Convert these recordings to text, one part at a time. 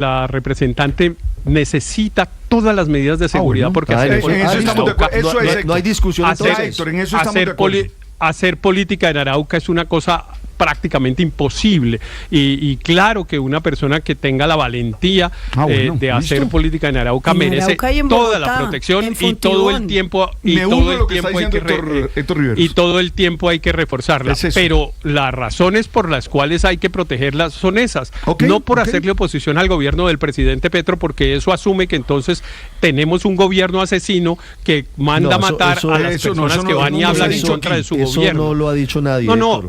la representante necesita todas las medidas de seguridad porque no hay discusión. Hacer política en Arauca es una cosa prácticamente imposible y claro que una persona que tenga la valentía de hacer política en Arauca merece toda la protección y todo el tiempo todo el tiempo hay que reforzarla, pero las razones por las cuales hay que protegerlas son esas, no por hacerle oposición al gobierno del presidente Petro, porque eso asume que entonces tenemos un gobierno asesino que manda matar a las personas que van y hablan en contra de su gobierno. Eso no lo ha dicho nadie.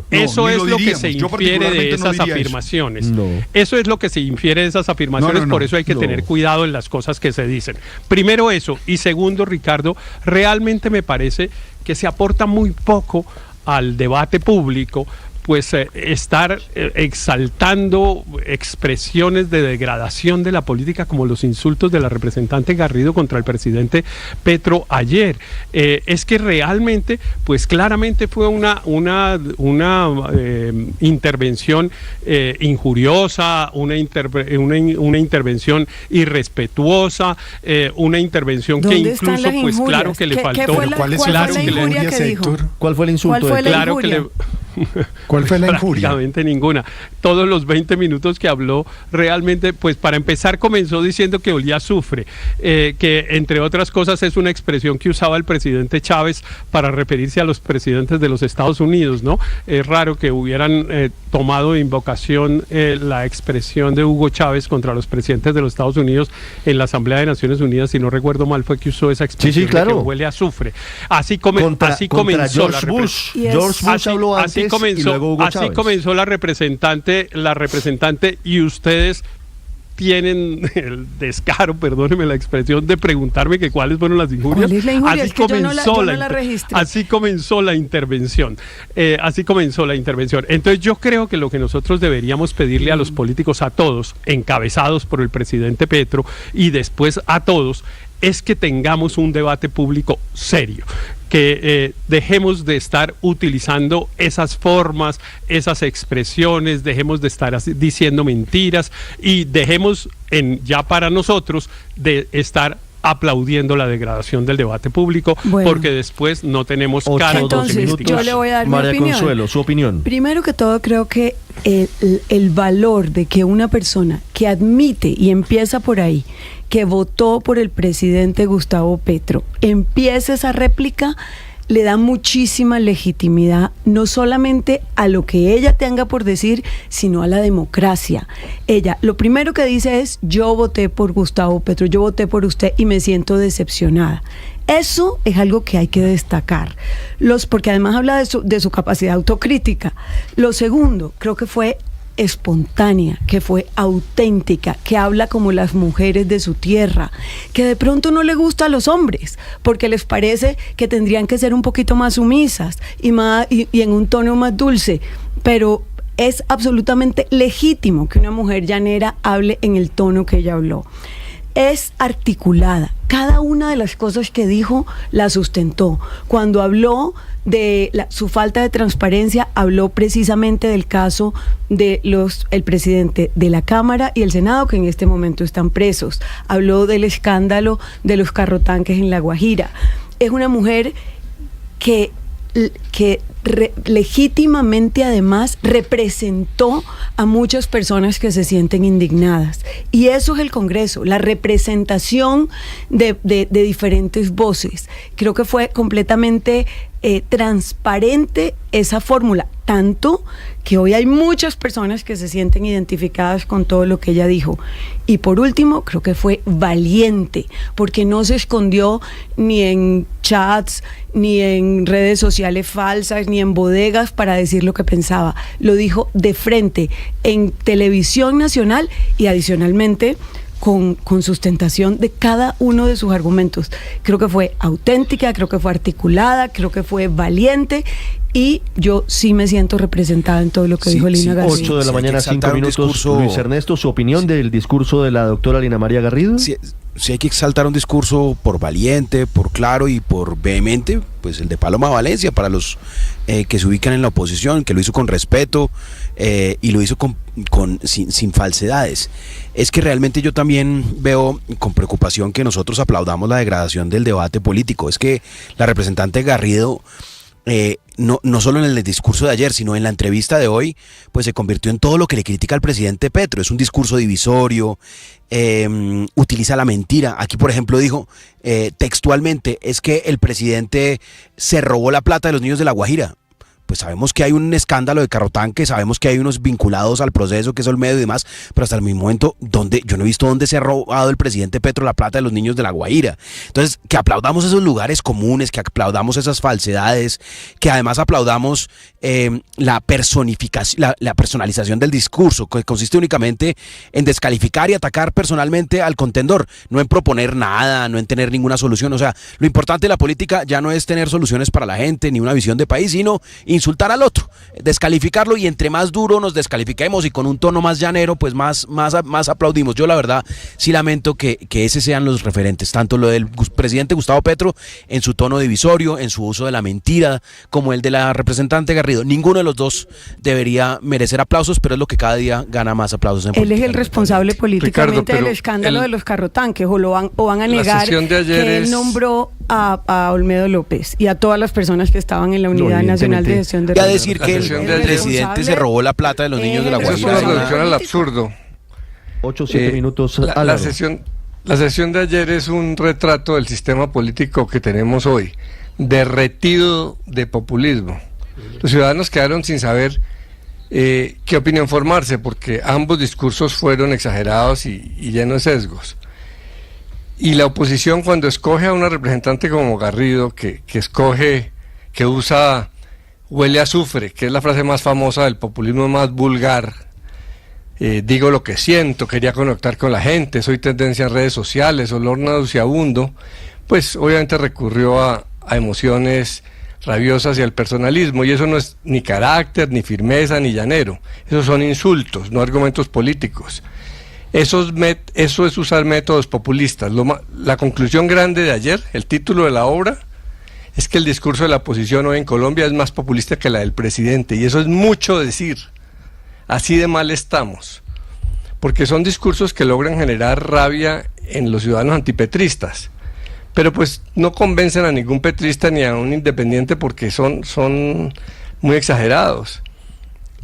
Eso es lo que se infiere de esas afirmaciones. Eso es lo que se infiere de esas afirmaciones, por eso hay que tener cuidado en las cosas que se dicen. Primero eso, y segundo, Ricardo, realmente me parece que se aporta muy poco al debate público, pues estar exaltando expresiones de degradación de la política como los insultos de la representante Garrido contra el presidente Petro ayer. Es que realmente, pues claramente fue una intervención injuriosa, una intervención irrespetuosa, una intervención que incluso, pues claro que le faltó. ¿Cuál fue la injuria que dijo? ¿Cuál fue el insulto? Claro que le... ¿Cuál fue la injuria? Prácticamente ninguna. Todos los 20 minutos que habló, realmente, pues para empezar comenzó diciendo que olía a azufre, que entre otras cosas es una expresión que usaba el presidente Chávez para referirse a los presidentes de los Estados Unidos, ¿no? Es raro que hubieran tomado de invocación la expresión de Hugo Chávez contra los presidentes de los Estados Unidos en la Asamblea de Naciones Unidas, si no recuerdo mal, fue que usó esa expresión de que huele a azufre. Así comenzó la Bush. George Bush habló antes. Así comenzó la representante, y ustedes tienen el descaro, perdóneme la expresión, de preguntarme que cuáles fueron las injurias. ¿Cuál es la injuria? Es que yo no la registré. Así comenzó la intervención. Entonces yo creo que lo que nosotros deberíamos pedirle a los políticos, a todos, encabezados por el presidente Petro, y después a todos, es que tengamos un debate público serio, que dejemos de estar utilizando esas formas, esas expresiones, dejemos de estar diciendo mentiras y dejemos ya para nosotros de estar aplaudiendo la degradación del debate público, porque después no tenemos cara. Entonces, yo le voy a dar mi opinión. María Consuelo, su opinión. Primero que todo, creo que el valor de que una persona que admite, y empieza por ahí, que votó por el presidente Gustavo Petro, empiece esa réplica, le da muchísima legitimidad, no solamente a lo que ella tenga por decir, sino a la democracia. Ella, lo primero que dice es: yo voté por Gustavo Petro, yo voté por usted y me siento decepcionada. Eso es algo que hay que destacar, porque además habla de su capacidad autocrítica. Lo segundo, creo que fue espontánea, que fue auténtica, que habla como las mujeres de su tierra, que de pronto no le gusta a los hombres, porque les parece que tendrían que ser un poquito más sumisas y en un tono más dulce, pero es absolutamente legítimo que una mujer llanera hable en el tono que ella habló. Es articulada. Cada una de las cosas que dijo la sustentó. Cuando habló de su falta de transparencia, habló precisamente del caso de el presidente de la Cámara y el Senado, que en este momento están presos. Habló del escándalo de los carrotanques en La Guajira. Es una mujer que legítimamente además representó a muchas personas que se sienten indignadas, y eso es el Congreso, la representación de diferentes voces. Creo que fue completamente transparente esa fórmula, tanto que hoy hay muchas personas que se sienten identificadas con todo lo que ella dijo. Y por último, creo que fue valiente, porque no se escondió ni en chats, ni en redes sociales falsas, ni en bodegas para decir lo que pensaba. Lo dijo de frente, en televisión nacional, y adicionalmente con sustentación de cada uno de sus argumentos. Creo que fue auténtica, creo que fue articulada, creo que fue valiente, y yo sí me siento representada en todo lo que dijo Lina Garrido. 8 de la mañana, 5 minutos. Luis Ernesto, ¿su opinión del discurso de la doctora Lina María Garrido? Sí, si hay que exaltar un discurso por valiente, por claro y por vehemente, pues el de Paloma Valencia, para los que se ubican en la oposición, que lo hizo con respeto y lo hizo sin falsedades. Es que realmente yo también veo con preocupación que nosotros aplaudamos la degradación del debate político. Es que la representante Garrido, no solo en el discurso de ayer, sino en la entrevista de hoy, pues se convirtió en todo lo que le critica al presidente Petro. Es un discurso divisorio, utiliza la mentira. Aquí, por ejemplo, dijo textualmente, es que el presidente se robó la plata de los niños de La Guajira. Pues sabemos que hay un escándalo de carrotanque, sabemos que hay unos vinculados al proceso, que es Olmedo y demás, pero hasta el mismo momento, yo no he visto dónde se ha robado el presidente Petro la plata de los niños de La Guajira. Entonces, que aplaudamos esos lugares comunes, que aplaudamos esas falsedades, que además aplaudamos la personificación, la personalización del discurso, que consiste únicamente en descalificar y atacar personalmente al contendor, no en proponer nada, no en tener ninguna solución. O sea, lo importante de la política ya no es tener soluciones para la gente, ni una visión de país, sino insultar al otro, descalificarlo, y entre más duro nos descalifiquemos y con un tono más llanero, pues más aplaudimos. Yo la verdad sí lamento que ese sean los referentes, tanto lo del presidente Gustavo Petro en su tono divisorio, en su uso de la mentira, como el de la representante Garrido. Ninguno de los dos debería merecer aplausos, pero es lo que cada día gana más aplausos en política. Él es el responsable políticamente del escándalo de los carrotanques, o van a negar que él nombró a Olmedo López y a todas las personas que estaban en la Unidad Nacional de Gestión de Riesgos. Y a decir que el presidente se robó la plata de los niños de La Guajira. Eso es una reducción al absurdo. 8 o 7 minutos. La sesión de ayer es un retrato del sistema político que tenemos hoy, derretido de populismo. Los ciudadanos quedaron sin saber qué opinión formarse, porque ambos discursos fueron exagerados y llenos de sesgos. Y la oposición, cuando escoge a una representante como Garrido, que usa huele a azufre, que es la frase más famosa del populismo más vulgar, digo lo que siento, quería conectar con la gente, soy tendencia en redes sociales, olor nauseabundo, pues obviamente recurrió a emociones rabiosas y al personalismo, y eso no es ni carácter, ni firmeza, ni llanero, esos son insultos, no argumentos políticos. Eso es usar métodos populistas. La conclusión grande de ayer, el título de la obra, es que el discurso de la oposición hoy en Colombia es más populista que la del presidente, y eso es mucho decir. Así de mal estamos, porque son discursos que logran generar rabia en los ciudadanos antipetristas, pero pues no convencen a ningún petrista ni a un independiente porque son muy exagerados.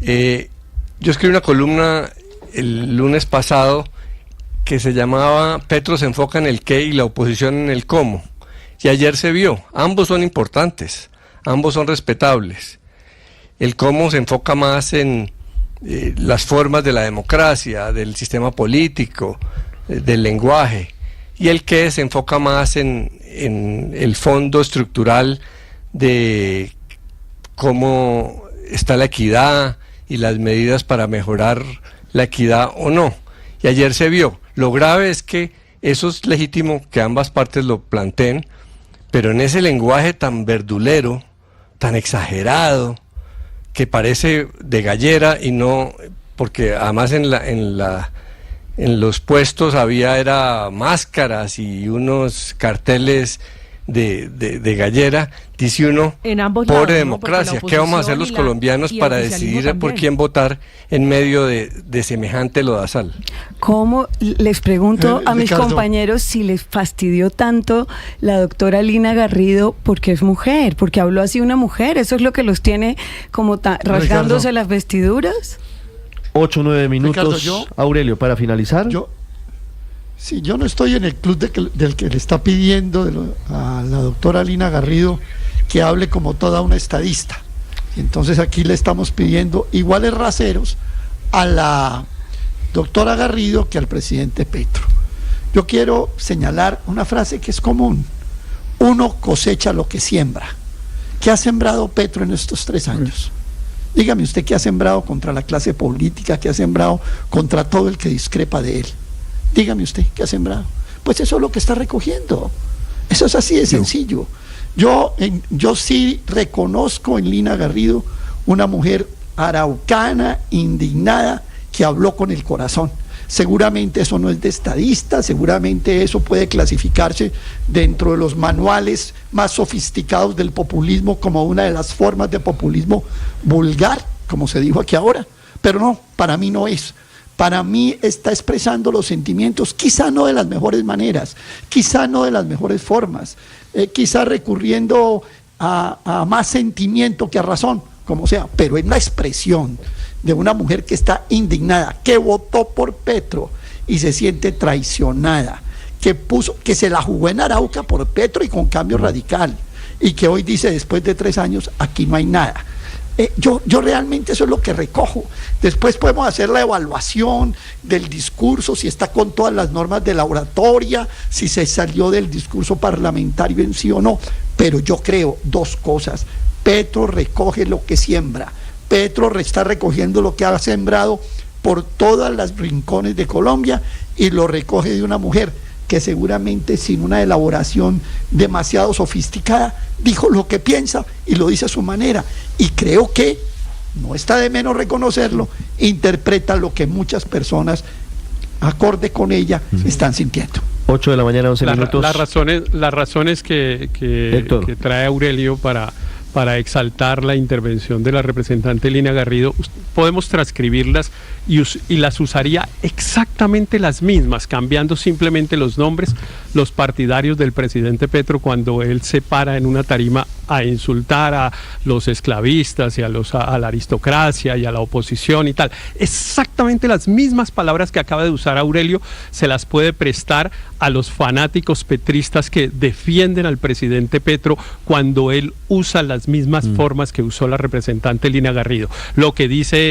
Yo escribí una columna el lunes pasado que se llamaba Petro se enfoca en el qué y la oposición en el cómo, y ayer se vio, ambos son importantes, ambos son respetables. El cómo se enfoca más en las formas de la democracia, del sistema político, del lenguaje, y el qué se enfoca más en el fondo estructural de cómo está la equidad y las medidas para mejorar la equidad o no. Y ayer se vio. Lo grave es que eso es legítimo que ambas partes lo planteen, pero en ese lenguaje tan verdulero, tan exagerado, que parece de gallera, y no, porque además en los puestos había máscaras y unos carteles de gallera, dice uno, pobre democracia, ¿qué vamos a hacer los colombianos para decidir por quién votar en medio de semejante lodazal? ¿Cómo les pregunto a mis compañeros si les fastidió tanto la doctora Lina Garrido porque es mujer, porque habló así una mujer? ¿Eso es lo que los tiene como rasgándose las vestiduras? 8 o 9 minutos. Ricardo, Aurelio, para finalizar. Sí, yo no estoy en el club del que le está pidiendo a la doctora Lina Garrido que hable como toda una estadista. Entonces aquí le estamos pidiendo iguales raseros a la doctora Garrido que al presidente Petro. Yo quiero señalar una frase que es común: uno cosecha lo que siembra. ¿Qué ha sembrado Petro en estos 3 años? Dígame usted qué ha sembrado contra la clase política, qué ha sembrado contra todo el que discrepa de él. Dígame usted qué ha sembrado. Pues eso es lo que está recogiendo. Eso es así de sencillo. Yo sí reconozco en Lina Garrido una mujer araucana, indignada, que habló con el corazón. Seguramente eso no es de estadista, seguramente eso puede clasificarse dentro de los manuales más sofisticados del populismo como una de las formas de populismo vulgar, como se dijo aquí ahora, pero no, para mí no es. Para mí está expresando los sentimientos, quizá no de las mejores maneras, quizá no de las mejores formas, quizá recurriendo a más sentimiento que a razón, como sea, pero es la expresión de una mujer que está indignada, que votó por Petro y se siente traicionada, que se la jugó en Arauca por Petro y con Cambio Radical, y que hoy dice, después de 3 años, aquí no hay nada. Yo realmente eso es lo que recojo. Después podemos hacer la evaluación del discurso, si está con todas las normas de la oratoria, si se salió del discurso parlamentario en sí o no, pero yo creo 2 cosas. Petro recoge lo que siembra, Petro está recogiendo lo que ha sembrado por todas las rincones de Colombia, y lo recoge de una mujer que seguramente sin una elaboración demasiado sofisticada dijo lo que piensa y lo dice a su manera, y creo que no está de menos reconocerlo, interpreta lo que muchas personas acorde con ella están sintiendo. 8 de la mañana, 11 minutos. Las razones que trae Aurelio para exaltar la intervención de la representante Lina Garrido, podemos transcribirlas y las usaría exactamente las mismas, cambiando simplemente los nombres, los partidarios del presidente Petro, cuando él se para en una tarima a insultar a los esclavistas y a la aristocracia y a la oposición y tal. Exactamente las mismas palabras que acaba de usar Aurelio se las puede prestar a los fanáticos petristas que defienden al presidente Petro cuando él usa las mismas formas que usó la representante Lina Garrido. Lo que dicen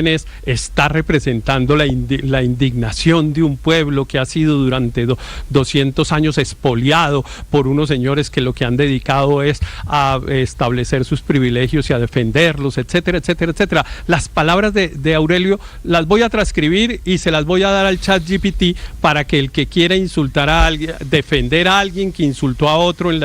es está representando la indignación de un pueblo que ha sido durante 200 años expoliado por unos señores que lo que han dedicado es a establecer sus privilegios y a defenderlos, etcétera, etcétera, etcétera. Las palabras de Aurelio las voy a transcribir y se las voy a dar al ChatGPT para que el que quiera insultar a alguien, defender a alguien que insultó a otro en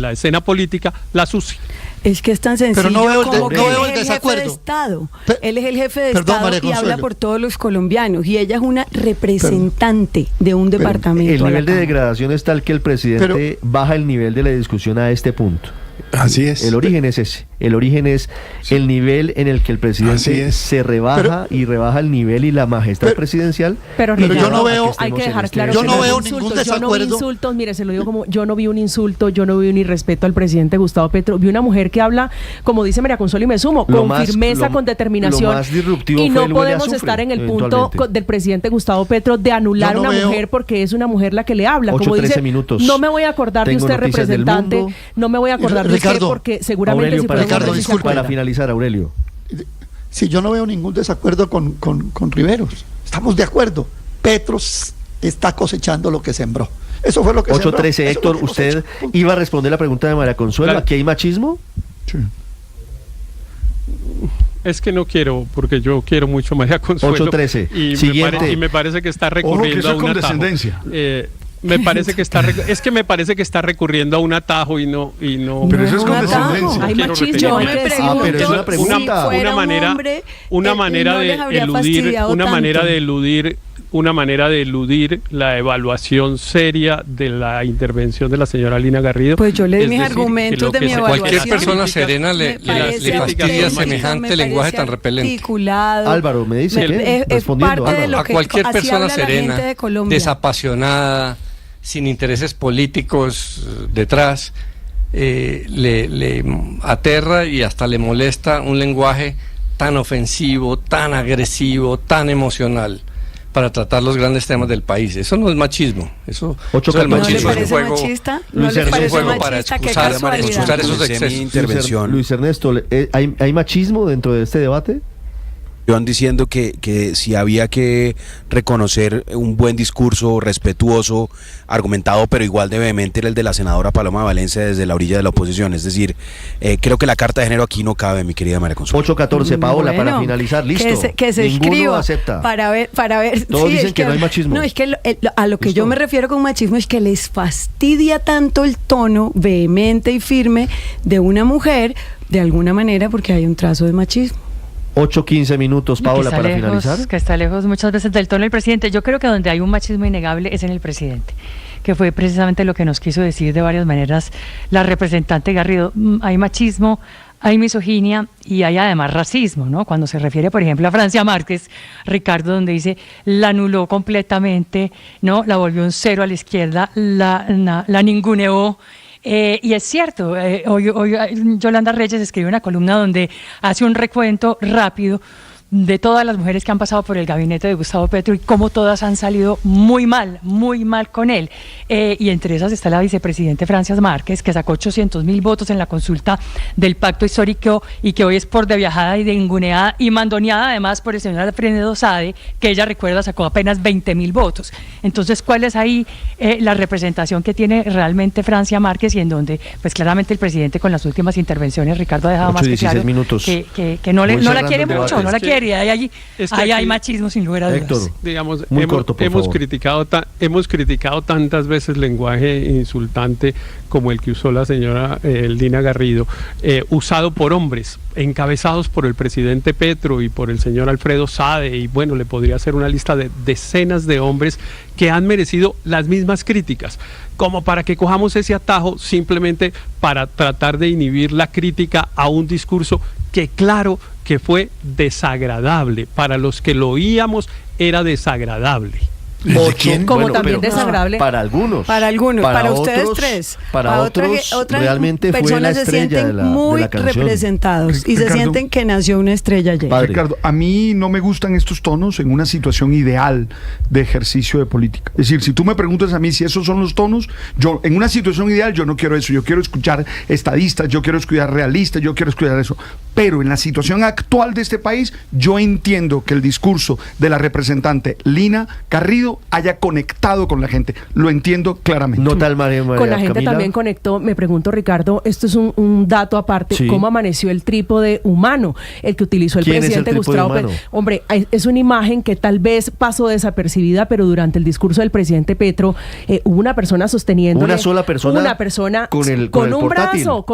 la escena política, las use. Es que es tan sencillo. Pero no veo el desacuerdo. Jefe de Estado. Él es el jefe de Estado y habla por todos los colombianos, y ella es una representante de un departamento. El nivel de degradación es tal que el presidente baja el nivel de la discusión a este punto. Así es. El origen es ese. El origen es el nivel en el que el presidente se rebaja y rebaja el nivel y la majestad presidencial. Pero yo no veo, hay que dejar claro, yo no veo ningún desacuerdo. Yo no vi insultos, mire, se lo digo como yo no vi un insulto, yo no vi un irrespeto al presidente Gustavo Petro. Vi una mujer que habla, como dice María Consuelo, y me sumo, con firmeza, con determinación. Lo más disruptivo y no fue podemos estar en el punto del presidente Gustavo Petro de anular a una mujer porque es una mujer la que le habla. 8, como 13 dice, minutos. no me voy a acordar de usted, representante, no me voy a acordar de usted porque seguramente Aurelio, si para finalizar, Aurelio. Sí, yo no veo ningún desacuerdo con Riveros. Estamos de acuerdo. Petro está cosechando lo que sembró. Eso fue lo que 8:13, Héctor, usted iba a responder la pregunta de María Consuelo. Claro. ¿Aquí hay machismo? Sí. Es que no quiero, porque yo quiero mucho a María Consuelo. 8:13. Y me parece que está recurriendo a un atajo. Me parece que está recurriendo a un atajo y no. Pero eso es condescendencia. Hay machismo. Yo me pregunto, pero es una pregunta. Una manera de eludir la evaluación seria de la intervención de la señora Lina Garrido. Pues yo le di mis argumentos de mi evaluación. Cualquier persona serena le fastidia semejante lenguaje tan repelente. Álvaro, me dice que respondiendo a cualquier persona serena, desapasionada, sin intereses políticos detrás, le aterra y hasta le molesta un lenguaje tan ofensivo, tan agresivo, tan emocional para tratar los grandes temas del país. Eso no es machismo. Eso es el machismo. ¿No le parece machista? ¿No le parece machista? Qué excusar esos excesos. Luis Ernesto, ¿hay machismo dentro de este debate? Van diciendo que si había que reconocer un buen discurso respetuoso, argumentado, pero igual de vehemente, era el de la senadora Paloma Valencia desde la orilla de la oposición. Es decir, creo que la carta de género aquí no cabe, mi querida María Consuelo. 8:14, Paola, bueno, para finalizar, listo. Que se Ninguno escriba acepta. Para ver. Todos dicen que no hay machismo. No, es que a lo que yo me refiero con machismo es que les fastidia tanto el tono vehemente y firme de una mujer, de alguna manera, porque hay un trazo de machismo. 8:15 minutos, Paola, para finalizar. Que está lejos muchas veces del tono del presidente. Yo creo que donde hay un machismo innegable es en el presidente, que fue precisamente lo que nos quiso decir de varias maneras la representante Garrido. Hay machismo, hay misoginia y hay además racismo, ¿no? Cuando se refiere, por ejemplo, a Francia Márquez, Ricardo, donde dice, la anuló completamente, ¿no? La volvió un cero a la izquierda, la ninguneó. Y es cierto, hoy Yolanda Reyes escribe una columna donde hace un recuento rápido de todas las mujeres que han pasado por el gabinete de Gustavo Petro y cómo todas han salido muy mal con él. Y entre esas está la vicepresidente Francia Márquez, que sacó 800.000 votos en la consulta del pacto histórico y que hoy es por de viajada y de inguneada y mandoneada además por el señor Alfredo Sade, que ella recuerda sacó apenas 20.000 votos. Entonces, ¿cuál es ahí la representación que tiene realmente Francia Márquez y en donde, pues claramente el presidente con las últimas intervenciones, Ricardo ha dejado más que claro que no la quiere mucho, no la quiere. Hay machismo sin lugar a dudas. Héctor, digamos, hemos criticado tantas veces lenguaje insultante como el que usó la señora Lina Garrido, usado por hombres, encabezados por el presidente Petro y por el señor Alfredo Sade, y bueno, le podría hacer una lista de decenas de hombres que han merecido las mismas críticas, como para que cojamos ese atajo simplemente para tratar de inhibir la crítica a un discurso que claro que fue desagradable, para los que lo oíamos era desagradable. Como bueno, también desagradable para algunos, para otros, ustedes tres, para otros realmente fue la estrella de la canción. Muy representados y se sienten que nació una estrella ayer. Ricardo, a mí no me gustan estos tonos en una situación ideal de ejercicio de política. Es decir, si tú me preguntas a mí si esos son los tonos, yo en una situación ideal yo no quiero eso. Yo quiero escuchar estadistas, yo quiero escuchar realistas, yo quiero escuchar eso. Pero en la situación actual de este país, yo entiendo que el discurso de la representante Lina Garrido haya conectado con la gente. Lo entiendo claramente. No tal María con la gente Camila. También conectó. Me pregunto, Ricardo, esto es un dato aparte. Sí. ¿Cómo amaneció el trípode humano? El que utilizó el presidente Gustavo Petro. Hombre, es una imagen que tal vez pasó desapercibida, pero durante el discurso del presidente Petro hubo una persona sosteniéndole. Una sola persona. Una persona con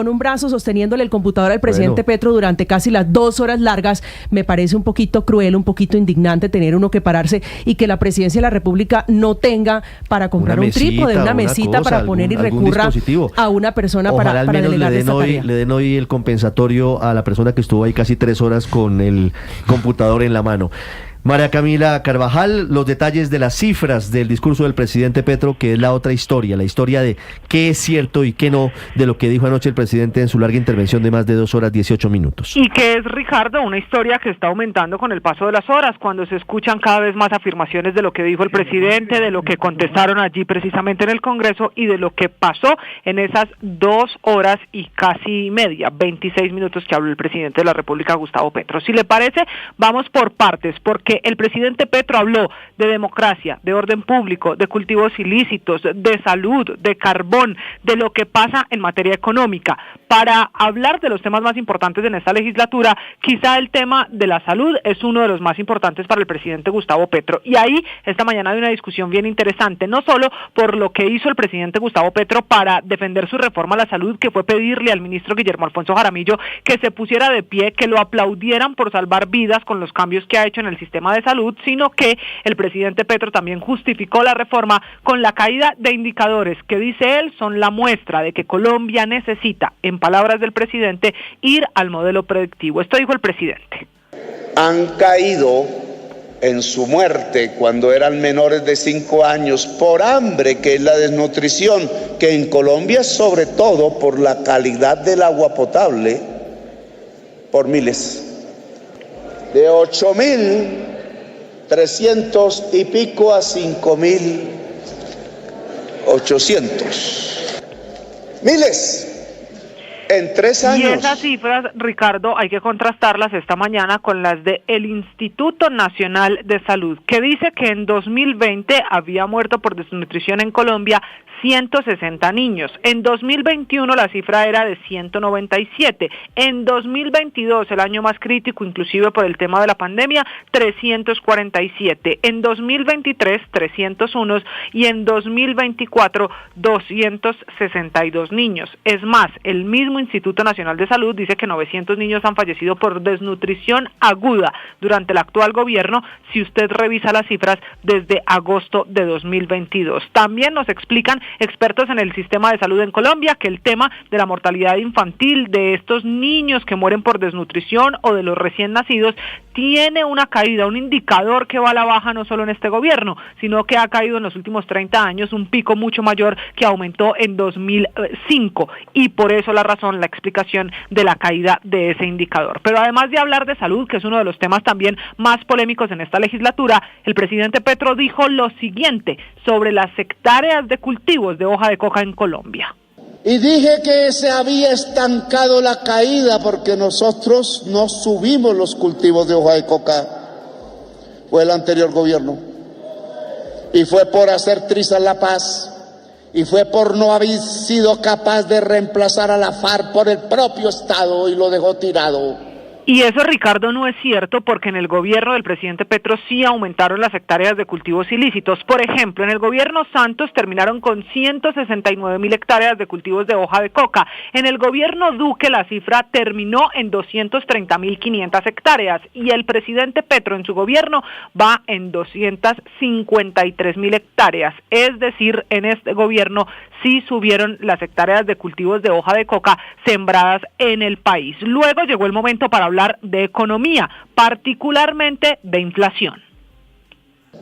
un brazo sosteniéndole el computador al presidente Petro durante casi las 2 horas largas. Me parece un poquito cruel, un poquito indignante tener uno que pararse y que la presidencia de la República no tenga para comprar un trípode, una mesita para poner y recurra a una persona para delegar esta tarea. Le den hoy el compensatorio a la persona que estuvo ahí casi 3 horas con el computador en la mano. María Camila Carvajal, los detalles de las cifras del discurso del presidente Petro, que es la otra historia, la historia de qué es cierto y qué no de lo que dijo anoche el presidente en su larga intervención de más de 2 horas 18 minutos. Y que es, Ricardo, una historia que está aumentando con el paso de las horas, cuando se escuchan cada vez más afirmaciones de lo que dijo el presidente, de lo que contestaron allí precisamente en el Congreso y de lo que pasó en esas 2 horas y casi media, 26 minutos que habló el presidente de la República, Gustavo Petro. Si le parece, vamos por partes, porque el presidente Petro habló de democracia, de orden público, de cultivos ilícitos, de salud, de carbón, de lo que pasa en materia económica. Para hablar de los temas más importantes en esta legislatura, quizá el tema de la salud es uno de los más importantes para el presidente Gustavo Petro. Y ahí esta mañana hay una discusión bien interesante, no solo por lo que hizo el presidente Gustavo Petro para defender su reforma a la salud, que fue pedirle al ministro Guillermo Alfonso Jaramillo que se pusiera de pie, que lo aplaudieran por salvar vidas con los cambios que ha hecho en el sistema de salud, sino que el presidente Petro también justificó la reforma con la caída de indicadores que, dice él, son la muestra de que Colombia necesita, en palabras del presidente, ir al modelo predictivo. Esto dijo el presidente. Han caído en su muerte cuando eran menores de 5 años por hambre, que es la desnutrición, que en Colombia, sobre todo por la calidad del agua potable, por miles. De 8.300 y pico a 5.800. Miles. En 3 años. Y esas cifras, Ricardo, hay que contrastarlas esta mañana con las del Instituto Nacional de Salud, que dice que en 2020 había muerto por desnutrición en Colombia 160 niños. En 2021 la cifra era de 197. En 2022, el año más crítico, inclusive por el tema de la pandemia, 347. En 2023, 301 y en 2024, 262 niños. Es más, el mismo Instituto Nacional de Salud dice que 900 niños han fallecido por desnutrición aguda durante el actual gobierno, si usted revisa las cifras desde agosto de 2022. También nos explican expertos en el sistema de salud en Colombia que el tema de la mortalidad infantil de estos niños que mueren por desnutrición o de los recién nacidos tiene una caída, un indicador que va a la baja no solo en este gobierno, sino que ha caído en los últimos 30 años, un pico mucho mayor que aumentó en 2005 y por eso la razón, la explicación de la caída de ese indicador. Pero además de hablar de salud, que es uno de los temas también más polémicos en esta legislatura, el presidente Petro dijo lo siguiente sobre las hectáreas de cultivos de hoja de coca en Colombia. Y dije que se había estancado la caída porque nosotros no subimos los cultivos de hoja de coca. Fue el anterior gobierno. Y fue por hacer trizas la paz. Y fue por no haber sido capaz de reemplazar a la FARC por el propio Estado y lo dejó tirado. Y eso, Ricardo, no es cierto porque en el gobierno del presidente Petro sí aumentaron las hectáreas de cultivos ilícitos. Por ejemplo, en el gobierno Santos terminaron con 169.000 hectáreas de cultivos de hoja de coca. En el gobierno Duque la cifra terminó en 230.500 hectáreas y el presidente Petro en su gobierno va en 253.000 hectáreas. Es decir, en este gobierno sí subieron las hectáreas de cultivos de hoja de coca sembradas en el país. Luego llegó el momento para hablar de economía, particularmente de inflación.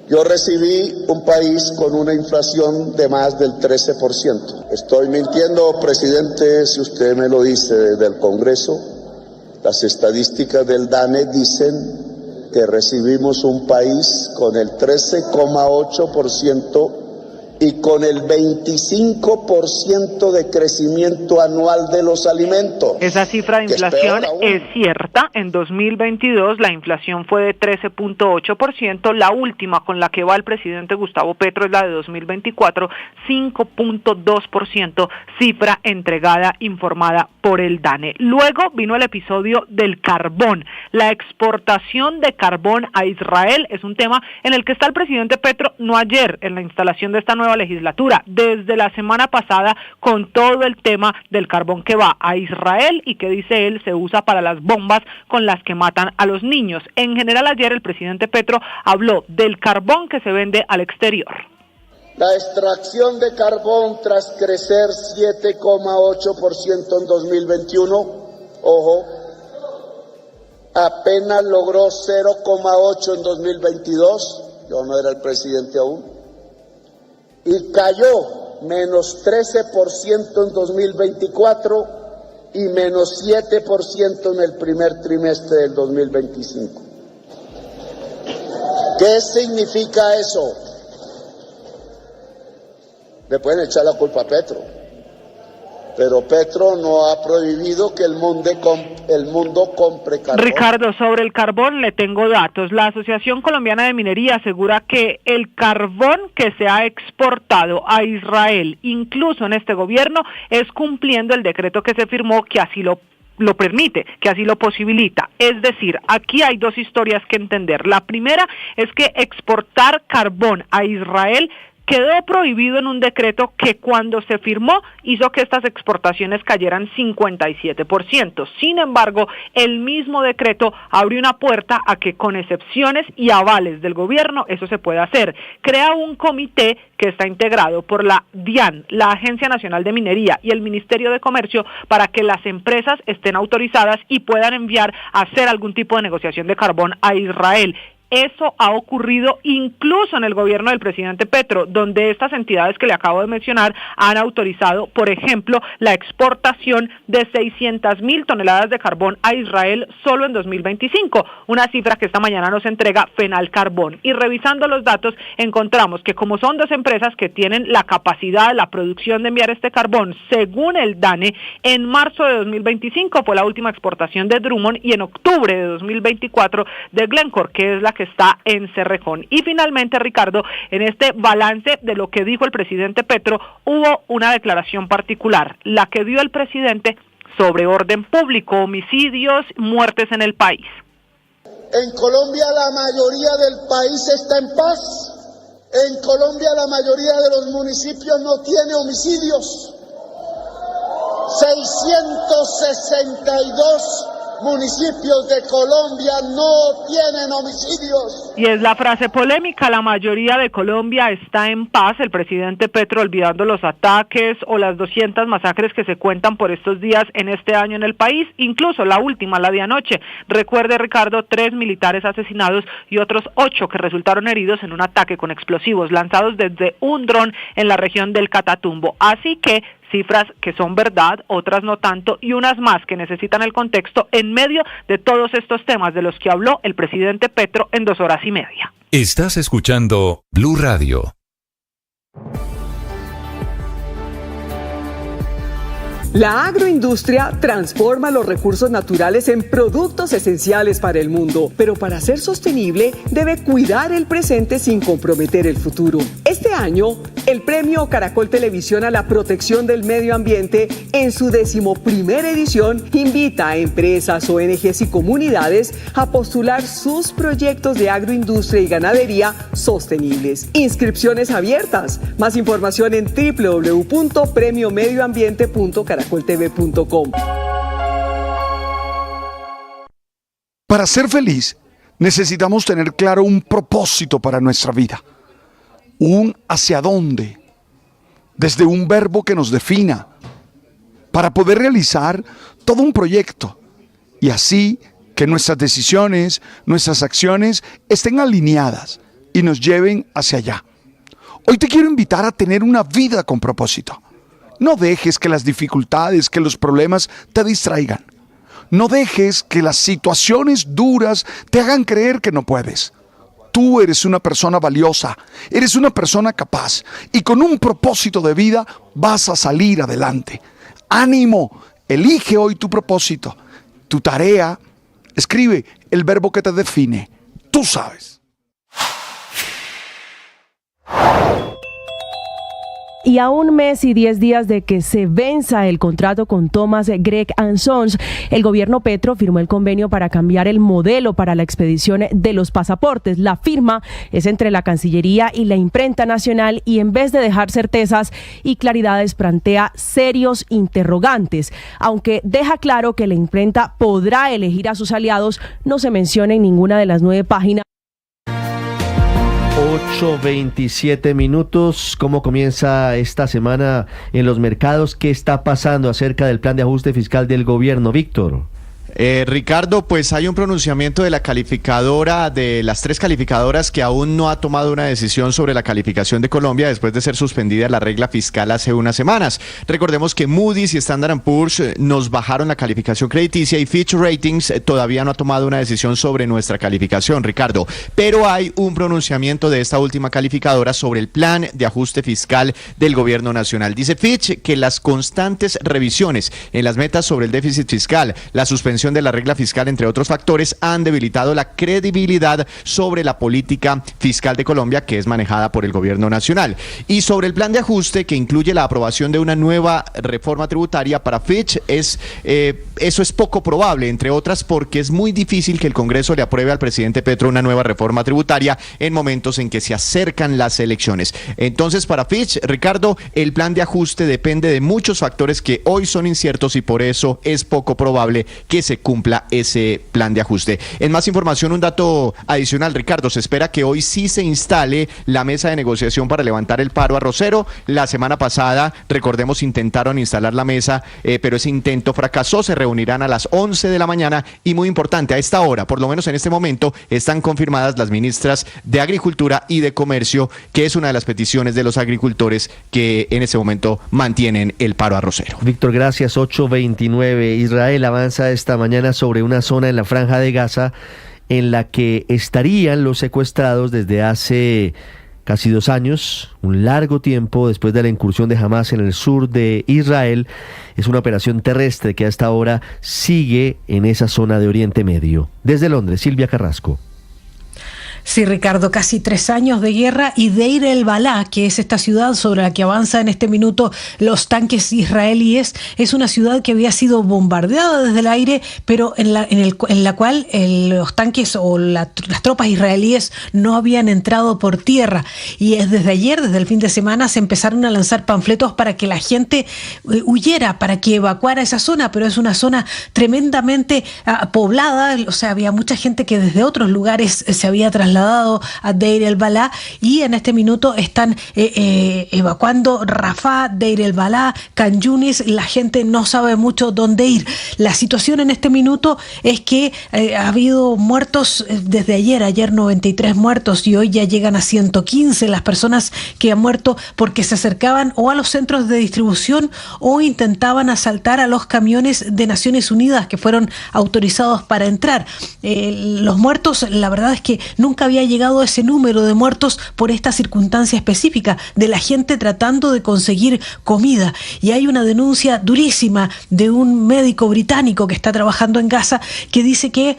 Yo recibí un país con una inflación de más del 13%. ¿Estoy mintiendo, presidente, si usted me lo dice desde el Congreso? Las estadísticas del DANE dicen que recibimos un país con el 13,8% y con el 25% de crecimiento anual de los alimentos. Esa cifra de inflación es cierta. En 2022 la inflación fue de 13.8%. La última con la que va el presidente Gustavo Petro es la de 2024, 5.2%, cifra entregada, informada por el DANE. Luego vino el episodio del carbón. La exportación de carbón a Israel es un tema en el que está el presidente Petro, no ayer, en la instalación de esta nueva legislatura, desde la semana pasada, con todo el tema del carbón que va a Israel y que, dice él, se usa para las bombas con las que matan a los niños. En general, ayer el presidente Petro habló del carbón que se vende al exterior. La extracción de carbón, tras crecer 7,8% en 2021, ojo, apenas logró 0,8% en 2022, yo no era el presidente aún, y cayó menos 13% en 2024 y menos 7% en el primer trimestre del 2025. ¿Qué significa eso? Le pueden echar la culpa a Petro, pero Petro no ha prohibido que el mundo compre carbón. Ricardo, sobre el carbón le tengo datos. La Asociación Colombiana de Minería asegura que el carbón que se ha exportado a Israel, incluso en este gobierno, es cumpliendo el decreto que se firmó que así lo permite, que así lo posibilita. Es decir, aquí hay dos historias que entender. La primera es que exportar carbón a Israel quedó prohibido en un decreto que cuando se firmó hizo que estas exportaciones cayeran 57%. Sin embargo, el mismo decreto abrió una puerta a que con excepciones y avales del gobierno eso se pueda hacer. Crea un comité que está integrado por la DIAN, la Agencia Nacional de Minería y el Ministerio de Comercio para que las empresas estén autorizadas y puedan enviar a hacer algún tipo de negociación de carbón a Israel. Eso ha ocurrido incluso en el gobierno del presidente Petro, donde estas entidades que le acabo de mencionar han autorizado, por ejemplo, la exportación de 600.000 toneladas de carbón a Israel solo en 2025, una cifra que esta mañana nos entrega Fenalcarbón. Y revisando los datos, encontramos que como son dos empresas que tienen la capacidad de la producción de enviar este carbón, según el DANE, en marzo de 2025 fue la última exportación de Drummond y en octubre de 2024 de Glencore, que es la que que está en Cerrejón. Y finalmente, Ricardo, en este balance de lo que dijo el presidente Petro, hubo una declaración particular, la que dio el presidente sobre orden público, homicidios, muertes en el país. En Colombia la mayoría del país está en paz. En Colombia la mayoría de los municipios no tiene homicidios. 662 municipios de Colombia no tienen homicidios. Y es la frase polémica, la mayoría de Colombia está en paz. El presidente Petro olvidando los ataques o las 200 masacres que se cuentan por estos días en este año en el país, incluso la última, la de anoche. Recuerde, Ricardo, 3 militares asesinados y otros 8 que resultaron heridos en un ataque con explosivos lanzados desde un dron en la región del Catatumbo. Así que cifras que son verdad, otras no tanto, y unas más que necesitan el contexto en medio de todos estos temas de los que habló el presidente Petro en 2 horas y media. Estás escuchando Blue Radio. La agroindustria transforma los recursos naturales en productos esenciales para el mundo, pero para ser sostenible debe cuidar el presente sin comprometer el futuro. Este año, el Premio Caracol Televisión a la Protección del Medio Ambiente, en su 11ª edición, invita a empresas, ONGs y comunidades a postular sus proyectos de agroindustria y ganadería sostenibles. Inscripciones abiertas. Más información en www.premiomedioambiente.caracoltv.com. Para ser feliz, necesitamos tener claro un propósito para nuestra vida. Un hacia dónde. Desde un verbo que nos defina. Para poder realizar todo un proyecto. Y así que nuestras decisiones, nuestras acciones estén alineadas y nos lleven hacia allá. Hoy te quiero invitar a tener una vida con propósito. No dejes que las dificultades, que los problemas te distraigan. No dejes que las situaciones duras te hagan creer que no puedes. Tú eres una persona valiosa, eres una persona capaz y con un propósito de vida vas a salir adelante. ¡Ánimo! Elige hoy tu propósito, tu tarea. Escribe el verbo que te define. Tú sabes. Y a 1 mes y 10 días de que se venza el contrato con Thomas Gregg & Sons, el gobierno Petro firmó el convenio para cambiar el modelo para la expedición de los pasaportes. La firma es entre la Cancillería y la Imprenta Nacional y en vez de dejar certezas y claridades plantea serios interrogantes. Aunque deja claro que la imprenta podrá elegir a sus aliados, no se menciona en ninguna de las 9 páginas. 8:27 minutos. ¿Cómo comienza esta semana en los mercados? ¿Qué está pasando acerca del plan de ajuste fiscal del gobierno, Víctor? Ricardo, pues hay un pronunciamiento de la calificadora, de las 3 calificadoras que aún no ha tomado una decisión sobre la calificación de Colombia después de ser suspendida la regla fiscal hace unas semanas. Recordemos que Moody's y Standard & Poor's nos bajaron la calificación crediticia y Fitch Ratings todavía no ha tomado una decisión sobre nuestra calificación, Ricardo. Pero hay un pronunciamiento de esta última calificadora sobre el plan de ajuste fiscal del gobierno nacional. Dice Fitch que las constantes revisiones en las metas sobre el déficit fiscal, la suspensión de la regla fiscal, entre otros factores, han debilitado la credibilidad sobre la política fiscal de Colombia, que es manejada por el gobierno nacional. Y sobre el plan de ajuste, que incluye la aprobación de una nueva reforma tributaria, para Fitch eso es poco probable, entre otras porque es muy difícil que el Congreso le apruebe al presidente Petro una nueva reforma tributaria en momentos en que se acercan las elecciones. Entonces, para Fitch, Ricardo, el plan de ajuste depende de muchos factores que hoy son inciertos y por eso es poco probable que se cumpla ese plan de ajuste. En más información, un dato adicional, Ricardo, se espera que hoy sí se instale la mesa de negociación para levantar el paro arrocero. La semana pasada, recordemos, intentaron instalar la mesa, pero ese intento fracasó. Se reunirán a las 11 de la mañana y, muy importante, a esta hora, por lo menos en este momento, están confirmadas las ministras de Agricultura y de Comercio, que es una de las peticiones de los agricultores que en ese momento mantienen el paro arrocero. Víctor, gracias. 8:29. Israel avanza esta mañana sobre una zona en la Franja de Gaza en la que estarían los secuestrados desde hace casi 2 años, un largo tiempo después de la incursión de Hamás en el sur de Israel. Es una operación terrestre que hasta ahora sigue en esa zona de Oriente Medio. Desde Londres, Silvia Carrasco. Sí, Ricardo, casi 3 años de guerra, y Deir el-Balá, que es esta ciudad sobre la que avanza en este minuto los tanques israelíes, es una ciudad que había sido bombardeada desde el aire, pero en la cual los tanques o las tropas israelíes no habían entrado por tierra. Y desde ayer, desde el fin de semana, se empezaron a lanzar panfletos para que la gente huyera, para que evacuara esa zona, pero es una zona tremendamente poblada, o sea, había mucha gente que desde otros lugares se había trasladado a Deir el-Balá, y en este minuto están evacuando Rafah, Deir el-Balá, Khan Yunis. La gente no sabe mucho dónde ir. La situación en este minuto es que ha habido muertos desde ayer 93 muertos, y hoy ya llegan a 115 las personas que han muerto porque se acercaban o a los centros de distribución o intentaban asaltar a los camiones de Naciones Unidas que fueron autorizados para entrar. Los muertos, la verdad es que nunca había llegado a ese número de muertos por esta circunstancia específica de la gente tratando de conseguir comida. Y hay una denuncia durísima de un médico británico que está trabajando en Gaza que dice que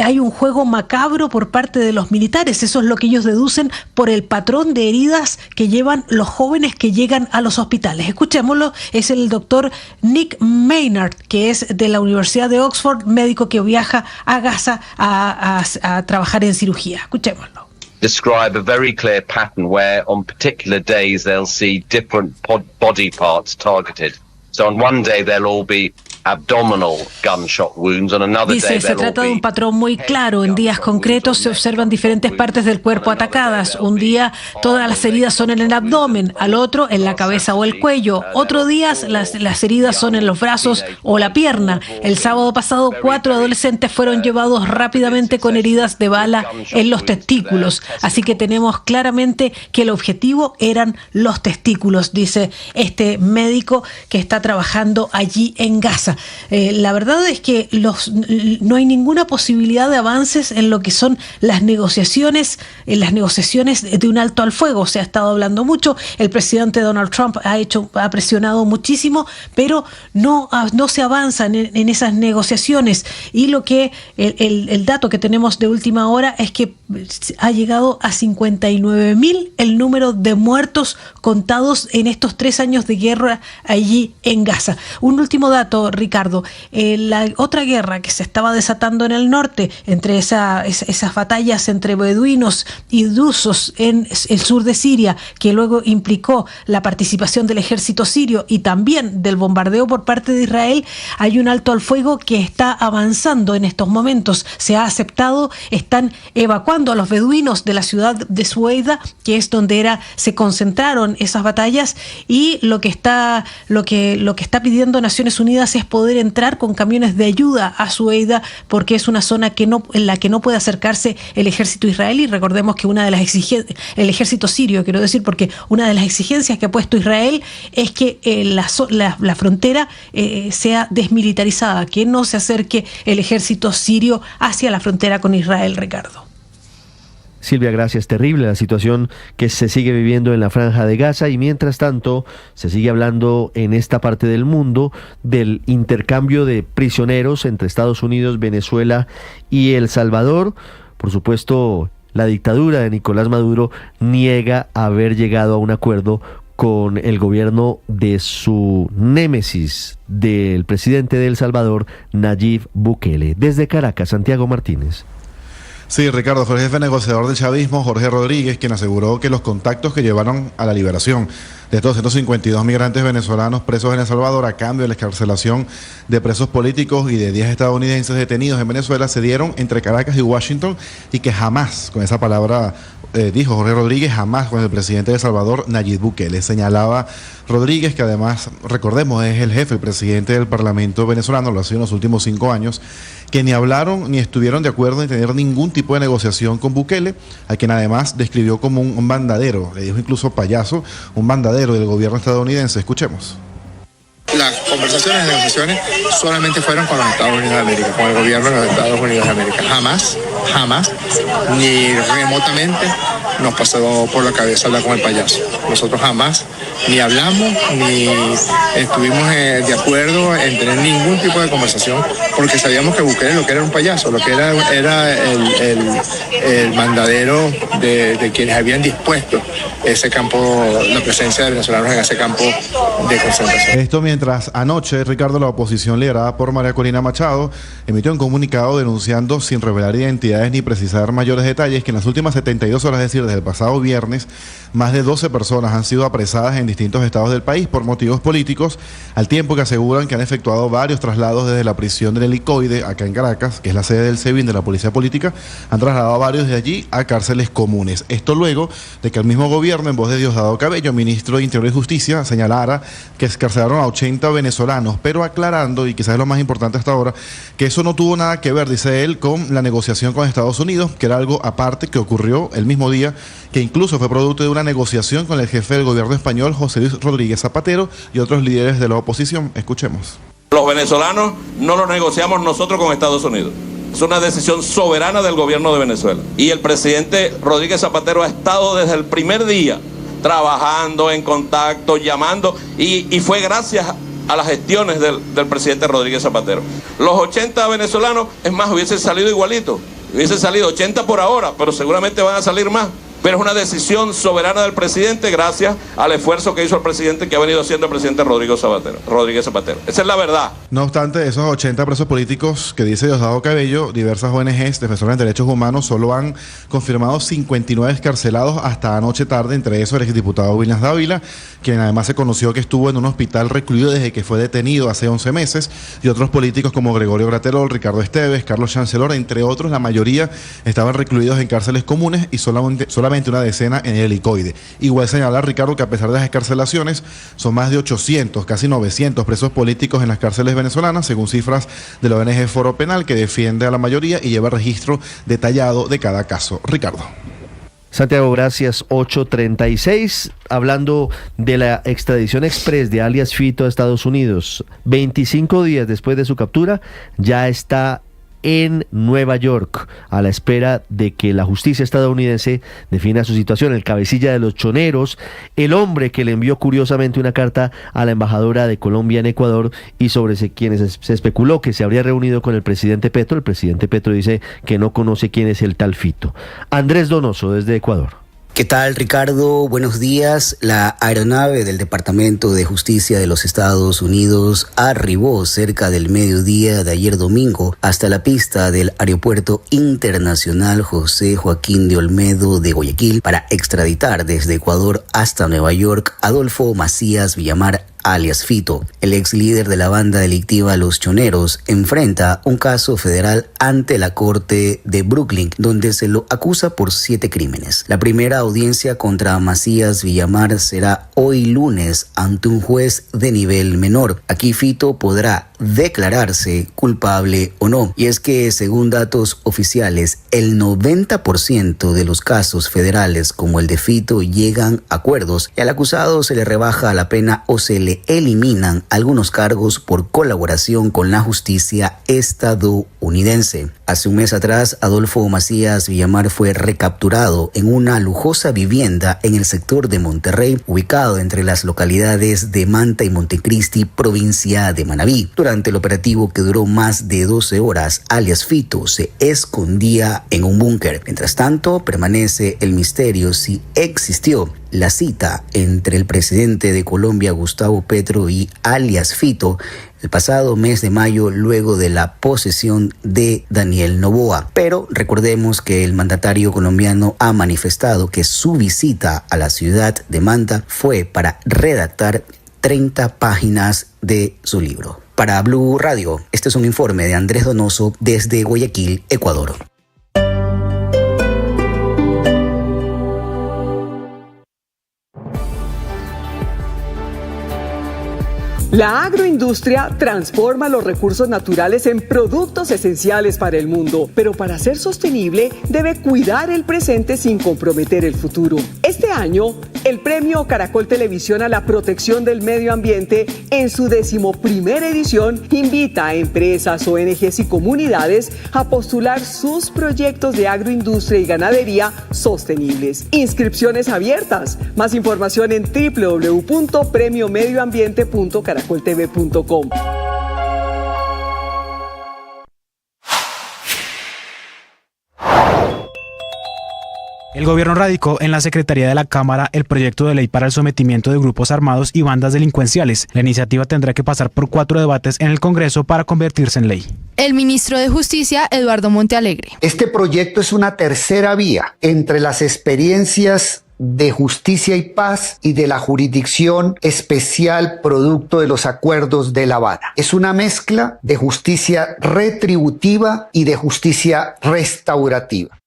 hay un juego macabro por parte de los militares. Eso es lo que ellos deducen por el patrón de heridas que llevan los jóvenes que llegan a los hospitales. Escuchémoslo, es el doctor Nick Maynard, que es de la Universidad de Oxford, médico que viaja a Gaza a trabajar en cirugía. Escuchémoslo. Describe a very clear pattern where on particular days they'll see different body parts targeted. So on one day they'll all be abdominal gunshot wounds, on another Dice, se trata de un patrón muy claro. En días concretos se observan diferentes partes del cuerpo atacadas. Un día todas las heridas son en el abdomen, al otro en la cabeza o el cuello. Otro día las heridas son en los brazos o la pierna. El sábado pasado 4 adolescentes fueron llevados rápidamente con heridas de bala en los testículos. Así que tenemos claramente que el objetivo eran los testículos, dice este médico que está trabajando allí en Gaza. La verdad es que no hay ninguna posibilidad de avances en lo que son las negociaciones de un alto al fuego. Se ha estado hablando mucho, el presidente Donald Trump ha presionado muchísimo, pero no se avanza en esas negociaciones. Y el dato que tenemos de última hora es que ha llegado a 59.000 el número de muertos contados en estos 3 años de guerra allí en Gaza. Un último dato, Ricardo, la otra guerra que se estaba desatando en el norte, entre esas batallas entre beduinos y drusos en el sur de Siria, que luego implicó la participación del ejército sirio y también del bombardeo por parte de Israel, hay un alto al fuego que está avanzando en estos momentos. Se ha aceptado, están evacuando a los beduinos de la ciudad de Sueida, que es donde se concentraron esas batallas, y lo que está pidiendo Naciones Unidas es poder entrar con camiones de ayuda a Sueida, porque es una zona en la que no puede acercarse el ejército israelí. Recordemos que una de las exigencias, el ejército sirio, quiero decir, porque una de las exigencias que ha puesto Israel es que la frontera sea desmilitarizada, que no se acerque el ejército sirio hacia la frontera con Israel, Ricardo. Silvia, gracias. Terrible la situación que se sigue viviendo en la Franja de Gaza, y mientras tanto se sigue hablando en esta parte del mundo del intercambio de prisioneros entre Estados Unidos, Venezuela y El Salvador. Por supuesto, la dictadura de Nicolás Maduro niega haber llegado a un acuerdo con el gobierno de su némesis, del presidente de El Salvador, Nayib Bukele. Desde Caracas, Santiago Martínez. Sí, Ricardo, fue el jefe negociador del chavismo, Jorge Rodríguez, quien aseguró que los contactos que llevaron a la liberación de estos 152 migrantes venezolanos presos en El Salvador a cambio de la excarcelación de presos políticos y de 10 estadounidenses detenidos en Venezuela se dieron entre Caracas y Washington, y que jamás, con esa palabra dijo Jorge Rodríguez, jamás con el presidente de El Salvador, Nayib Bukele. Señalaba Rodríguez, que además, recordemos, es el jefe, el presidente del Parlamento venezolano, lo ha sido en los últimos 5 años, que ni hablaron ni estuvieron de acuerdo en tener ningún tipo de negociación con Bukele, a quien además describió como un bandadero, le dijo incluso payaso, un bandadero del gobierno estadounidense. Escuchemos. Las conversaciones y negociaciones solamente fueron con los Estados Unidos de América, con el gobierno de los Estados Unidos de América. Jamás, ni remotamente nos pasó por la cabeza hablar con el payaso. Nosotros jamás ni hablamos, ni estuvimos de acuerdo en tener ningún tipo de conversación, porque sabíamos que Bukele lo que era un payaso, lo que era el mandadero de quienes habían dispuesto ese campo, la presencia de venezolanos en ese campo de concentración. Esto mientras anoche, Ricardo, la oposición liderada por María Corina Machado emitió un comunicado denunciando, sin revelar identidades ni precisar mayores detalles, que en las últimas 72 horas, es decir, desde el pasado viernes, más de 12 personas han sido apresadas en distintos estados del país por motivos políticos, al tiempo que aseguran que han efectuado varios traslados desde la prisión del Helicoide, acá en Caracas, que es la sede del SEBIN de la Policía Política, han trasladado a varios de allí a cárceles comunes. Esto luego de que el mismo gobierno, en voz de Diosdado Cabello, ministro de Interior y Justicia, señalara que escarcelaron a 80 venezolanos, pero aclarando, y quizás es lo más importante hasta ahora, que eso no tuvo nada que ver, dice él, con la negociación con Estados Unidos, que era algo aparte que ocurrió el mismo día, que incluso fue producto de una negociación con el jefe del gobierno español, José Luis Rodríguez Zapatero, y otros líderes de la oposición. Escuchemos. Los venezolanos no los negociamos nosotros con Estados Unidos. Es una decisión soberana del gobierno de Venezuela. Y el presidente Rodríguez Zapatero ha estado desde el primer día trabajando, en contacto, llamando, y fue gracias a las gestiones del presidente Rodríguez Zapatero. Los 80 venezolanos, es más, hubiesen salido igualito. Hubiesen salido 80 por ahora, pero seguramente van a salir más. Pero es una decisión soberana del presidente gracias al esfuerzo que hizo el presidente, que ha venido haciendo el presidente Rodríguez Zapatero. Esa es la verdad. No obstante, esos 80 presos políticos que dice Diosdado Cabello, diversas ONGs, defensoras de derechos humanos, solo han confirmado 59 excarcelados hasta anoche tarde, entre esos el exdiputado Williams Dávila, quien además se conoció que estuvo en un hospital recluido desde que fue detenido hace 11 meses, y otros políticos como Gregorio Graterol, Ricardo Esteves, Carlos Chancellor, entre otros. La mayoría estaban recluidos en cárceles comunes y solamente una decena en el Helicoide. Igual señalar, Ricardo, que a pesar de las excarcelaciones, son más de 800, casi 900 presos políticos en las cárceles venezolanas, según cifras de la ONG Foro Penal, que defiende a la mayoría y lleva registro detallado de cada caso. Ricardo. Santiago, gracias. 8:36, hablando de la extradición express de alias Fito a Estados Unidos. 25 días después de su captura, ya está en Nueva York, a la espera de que la justicia estadounidense defina su situación. El cabecilla de los choneros, el hombre que le envió curiosamente una carta a la embajadora de Colombia en Ecuador y sobre quienes se especuló que se habría reunido con el presidente Petro. El presidente Petro dice que no conoce quién es el tal Fito. Andrés Donoso, desde Ecuador. ¿Qué tal, Ricardo? Buenos días. La aeronave del Departamento de Justicia de los Estados Unidos arribó cerca del mediodía de ayer domingo hasta la pista del Aeropuerto Internacional José Joaquín de Olmedo de Guayaquil para extraditar desde Ecuador hasta Nueva York a Adolfo Macías Villamar, alias Fito. El ex líder de la banda delictiva Los Choneros enfrenta un caso federal ante la Corte de Brooklyn, donde se lo acusa por 7 crímenes. La primera audiencia contra Macías Villamar será hoy lunes ante un juez de nivel menor. Aquí Fito podrá declararse culpable o no. Y es que, según datos oficiales, el 90% de los casos federales como el de Fito llegan a acuerdos y al acusado se le rebaja la pena o se le eliminan algunos cargos por colaboración con la justicia estadounidense. Hace un mes atrás, Adolfo Macías Villamar fue recapturado en una lujosa vivienda en el sector de Monterrey, ubicado entre las localidades de Manta y Montecristi, provincia de Manabí. Durante el operativo, que duró más de 12 horas, alias Fito se escondía en un búnker. Mientras tanto, permanece el misterio si existió la cita entre el presidente de Colombia, Gustavo Petro, y alias Fito el pasado mes de mayo, luego de la posesión de Daniel Noboa. Pero recordemos que el mandatario colombiano ha manifestado que su visita a la ciudad de Manta fue para redactar 30 páginas de su libro. Para Blue Radio, este es un informe de Andrés Donoso desde Guayaquil, Ecuador. La agroindustria transforma los recursos naturales en productos esenciales para el mundo, pero para ser sostenible debe cuidar el presente sin comprometer el futuro. Este año, El premio Caracol Televisión a la protección del medio ambiente, en su 11ª edición, invita a empresas, ONGs y comunidades a postular sus proyectos de agroindustria y ganadería sostenibles. Inscripciones abiertas. Más información en www.premiomedioambiente.caracoltv.com. El gobierno radicó en la Secretaría de la Cámara el proyecto de ley para el sometimiento de grupos armados y bandas delincuenciales. La iniciativa tendrá que pasar por 4 debates en el Congreso para convertirse en ley. El ministro de Justicia, Eduardo Montealegre. Este proyecto es una tercera vía entre las experiencias de Justicia y Paz y de la Jurisdicción Especial producto de los acuerdos de La Habana. Es una mezcla de justicia retributiva y de justicia restaurativa.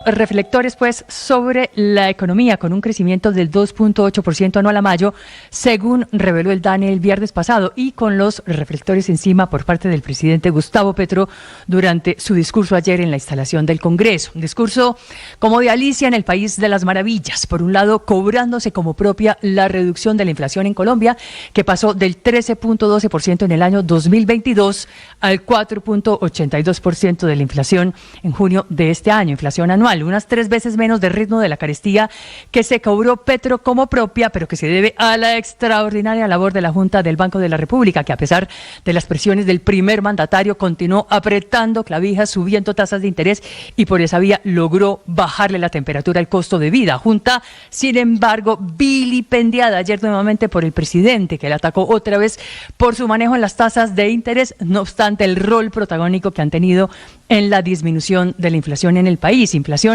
Reflectores pues sobre la economía con un crecimiento del 2.8% anual a mayo, según reveló el DANE el viernes pasado, y con los reflectores encima por parte del presidente Gustavo Petro durante su discurso ayer en la instalación del Congreso. Un discurso como de Alicia en el País de las Maravillas, por un lado cobrándose como propia la reducción de la inflación en Colombia, que pasó del 13.12% en el año 2022 al 4.82% de la inflación en junio de este año, inflación anual, unas 3 veces menos de ritmo de la carestía que se cobró Petro como propia, pero que se debe a la extraordinaria labor de la Junta del Banco de la República, que a pesar de las presiones del primer mandatario continuó apretando clavijas, subiendo tasas de interés y por esa vía logró bajarle la temperatura al costo de vida. Junta, sin embargo, vilipendiada ayer nuevamente por el presidente, que le atacó otra vez por su manejo en las tasas de interés, no obstante el rol protagónico que han tenido en la disminución de la inflación en el país, inflación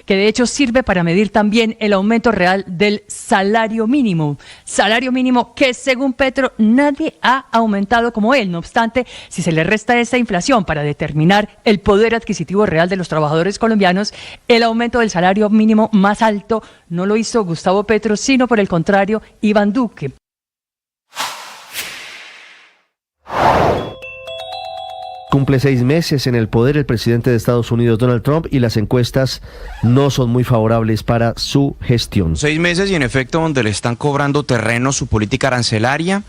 que de hecho sirve para medir también el aumento real del salario mínimo que según Petro nadie ha aumentado como él. No obstante, si se le resta esa inflación para determinar el poder adquisitivo real de los trabajadores colombianos, el aumento del salario mínimo más alto no lo hizo Gustavo Petro, sino por el contrario, Iván Duque. Cumple 6 meses en el poder el presidente de Estados Unidos, Donald Trump, y las encuestas no son muy favorables para su gestión. 6 meses y en efecto donde le están cobrando terreno su política arancelaria.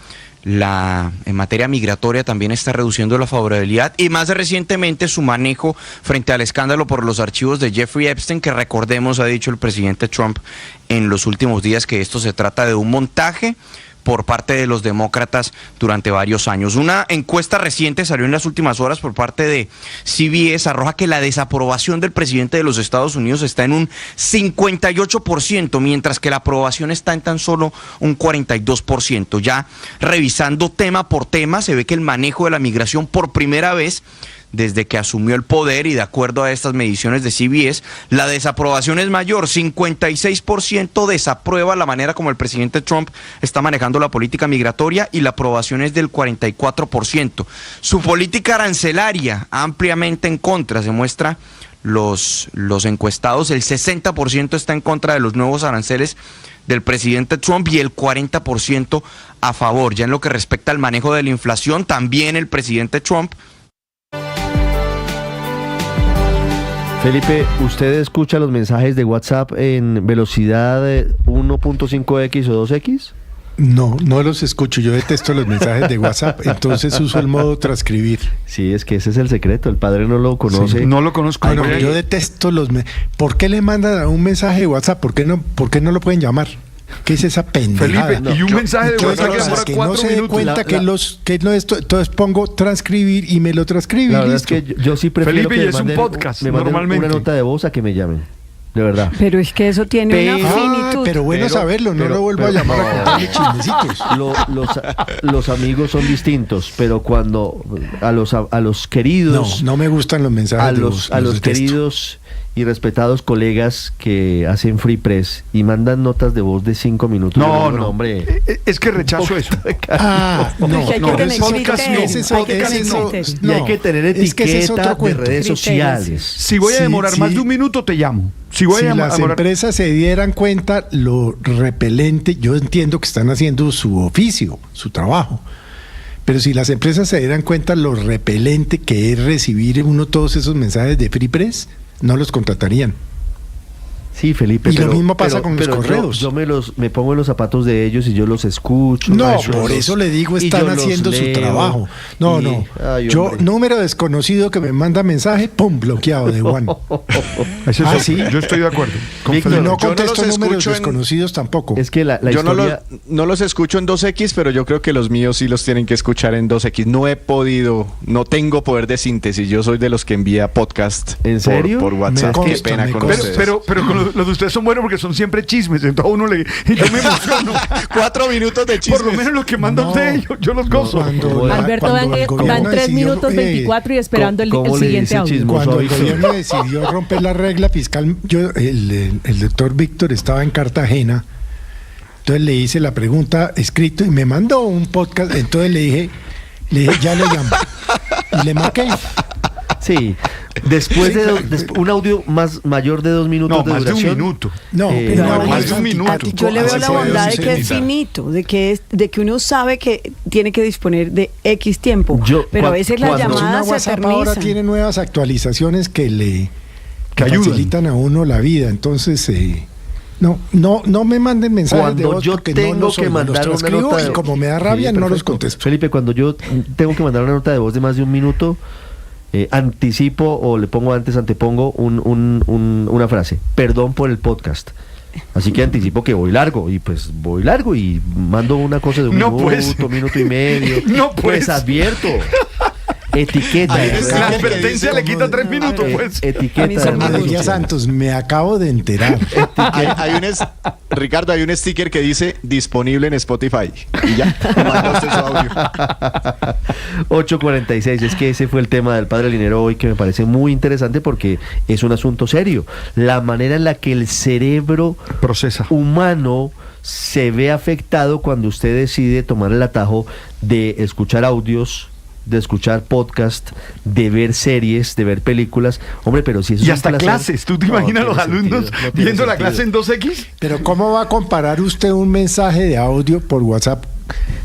En materia migratoria también está reduciendo la favorabilidad y más recientemente su manejo frente al escándalo por los archivos de Jeffrey Epstein, que recordemos ha dicho el presidente Trump en los últimos días que esto se trata de un montaje por parte de los demócratas durante varios años. Una encuesta reciente salió en las últimas horas por parte de CBS, arroja que la desaprobación del presidente de los Estados Unidos está en un 58%, mientras que la aprobación está en tan solo un 42%. Ya revisando tema por tema, se ve que el manejo de la migración por primera vez desde que asumió el poder, y de acuerdo a estas mediciones de CBS, la desaprobación es mayor, 56% desaprueba la manera como el presidente Trump está manejando la política migratoria y la aprobación es del 44%. Su política arancelaria ampliamente en contra, se muestra los encuestados, el 60% está en contra de los nuevos aranceles del presidente Trump y el 40% a favor. Ya en lo que respecta al manejo de la inflación, también el presidente Trump. Felipe, ¿usted escucha los mensajes de WhatsApp en velocidad 1.5x o 2x? No los escucho, yo detesto los mensajes de WhatsApp, entonces uso el modo transcribir. Sí, es que ese es el secreto, el padre no lo conoce. Sí, no lo conozco. Bueno, yo detesto ¿Por qué le mandan un mensaje de WhatsApp? ¿Por qué no lo pueden llamar? ¿Qué es esa pendejada? Felipe, y un mensaje de WhatsApp que no se dé cuenta entonces pongo transcribir y me lo transcribe. La verdad es que yo sí prefiero Felipe, que y es un podcast, normalmente una nota de voz a que me llamen. De verdad. Pero es que eso tiene una finitud. Pero bueno saberlo, no lo vuelvo a llamar a contarle chismecitos. Los amigos son distintos, pero cuando a los queridos... No me gustan los mensajes a los queridos y respetados colegas que hacen free press y mandan notas de voz de 5 minutos. No, hombre. Es que rechazo eso. Y hay que tener etiqueta de redes sociales. Si voy a demorar más de un minuto, te llamo. Si las empresas se dieran cuenta lo repelente, yo entiendo que están haciendo su oficio, su trabajo, pero si las empresas se dieran cuenta lo repelente que es recibir todos esos mensajes de free press, no los contratarían. Sí, Felipe. Y lo mismo pasa con los correos. Yo me pongo en los zapatos de ellos y yo los escucho. No, por eso le digo, están haciendo su trabajo. No. Ay, yo, hombre. número desconocido que me manda mensaje, ¡pum!, bloqueado de one. Sí, yo estoy de acuerdo. Víctor, no contesto yo no los números escucho desconocidos tampoco. Es que la yo historia... no los escucho en 2X, pero yo creo que los míos sí los tienen que escuchar en 2X. No tengo poder de síntesis. Yo soy de los que envía podcast. ¿En serio? Por WhatsApp. Me Qué consta, pena me con consta. ustedes. Pero con los de ustedes son buenos porque son siempre chismes. Entonces a uno le... Y yo me emociono. 4 minutos de chismes. Por lo menos lo que manda usted, yo los gozo. Alberto van 3 minutos 24 y esperando el siguiente audio. Cuando el gobierno decidió romper la regla fiscal, el doctor Víctor estaba en Cartagena, entonces le hice la pregunta escrito y me mandó un podcast, entonces le dije ya le llamo y le marqué. Sí, después de un audio mayor de 2 minutos de duración. Más de un minuto. Más de un minuto. Yo le veo la bondad de que es finito, de que uno sabe que tiene que disponer de X tiempo, pero a veces las llamadas se WhatsApp eternizan. ahora tiene nuevas actualizaciones que ayudan. facilitan a uno la vida, entonces no me manden mensajes Cuando de voz yo porque tengo no los que mandar los una transcribo nota de y como me da rabia Sí, no los perfecto. contesto. Felipe, cuando yo tengo que mandar una nota de voz de más de 1 minuto, anticipo o antepongo una frase: perdón por el podcast. Así que anticipo que voy largo y mando una cosa de un minuto y medio. Pues advierto. Etiqueta. La advertencia le quita 3 minutos, pues. Etiqueta. María Santos, me acabo de enterar. Ricardo, hay un sticker que dice disponible en Spotify. Y ya, manda usted su audio. 8:46, es que ese fue el tema del Padre Linero hoy, que me parece muy interesante porque es un asunto serio. La manera en la que el cerebro procesa humano se ve afectado cuando usted decide tomar el atajo de escuchar audios, de escuchar podcast, de ver series, de ver películas. Hombre, pero si eso y es hasta un placer, clases. ¿Tú te imaginas los alumnos viendo la clase en 2X? Pero ¿cómo va a comparar usted un mensaje de audio por WhatsApp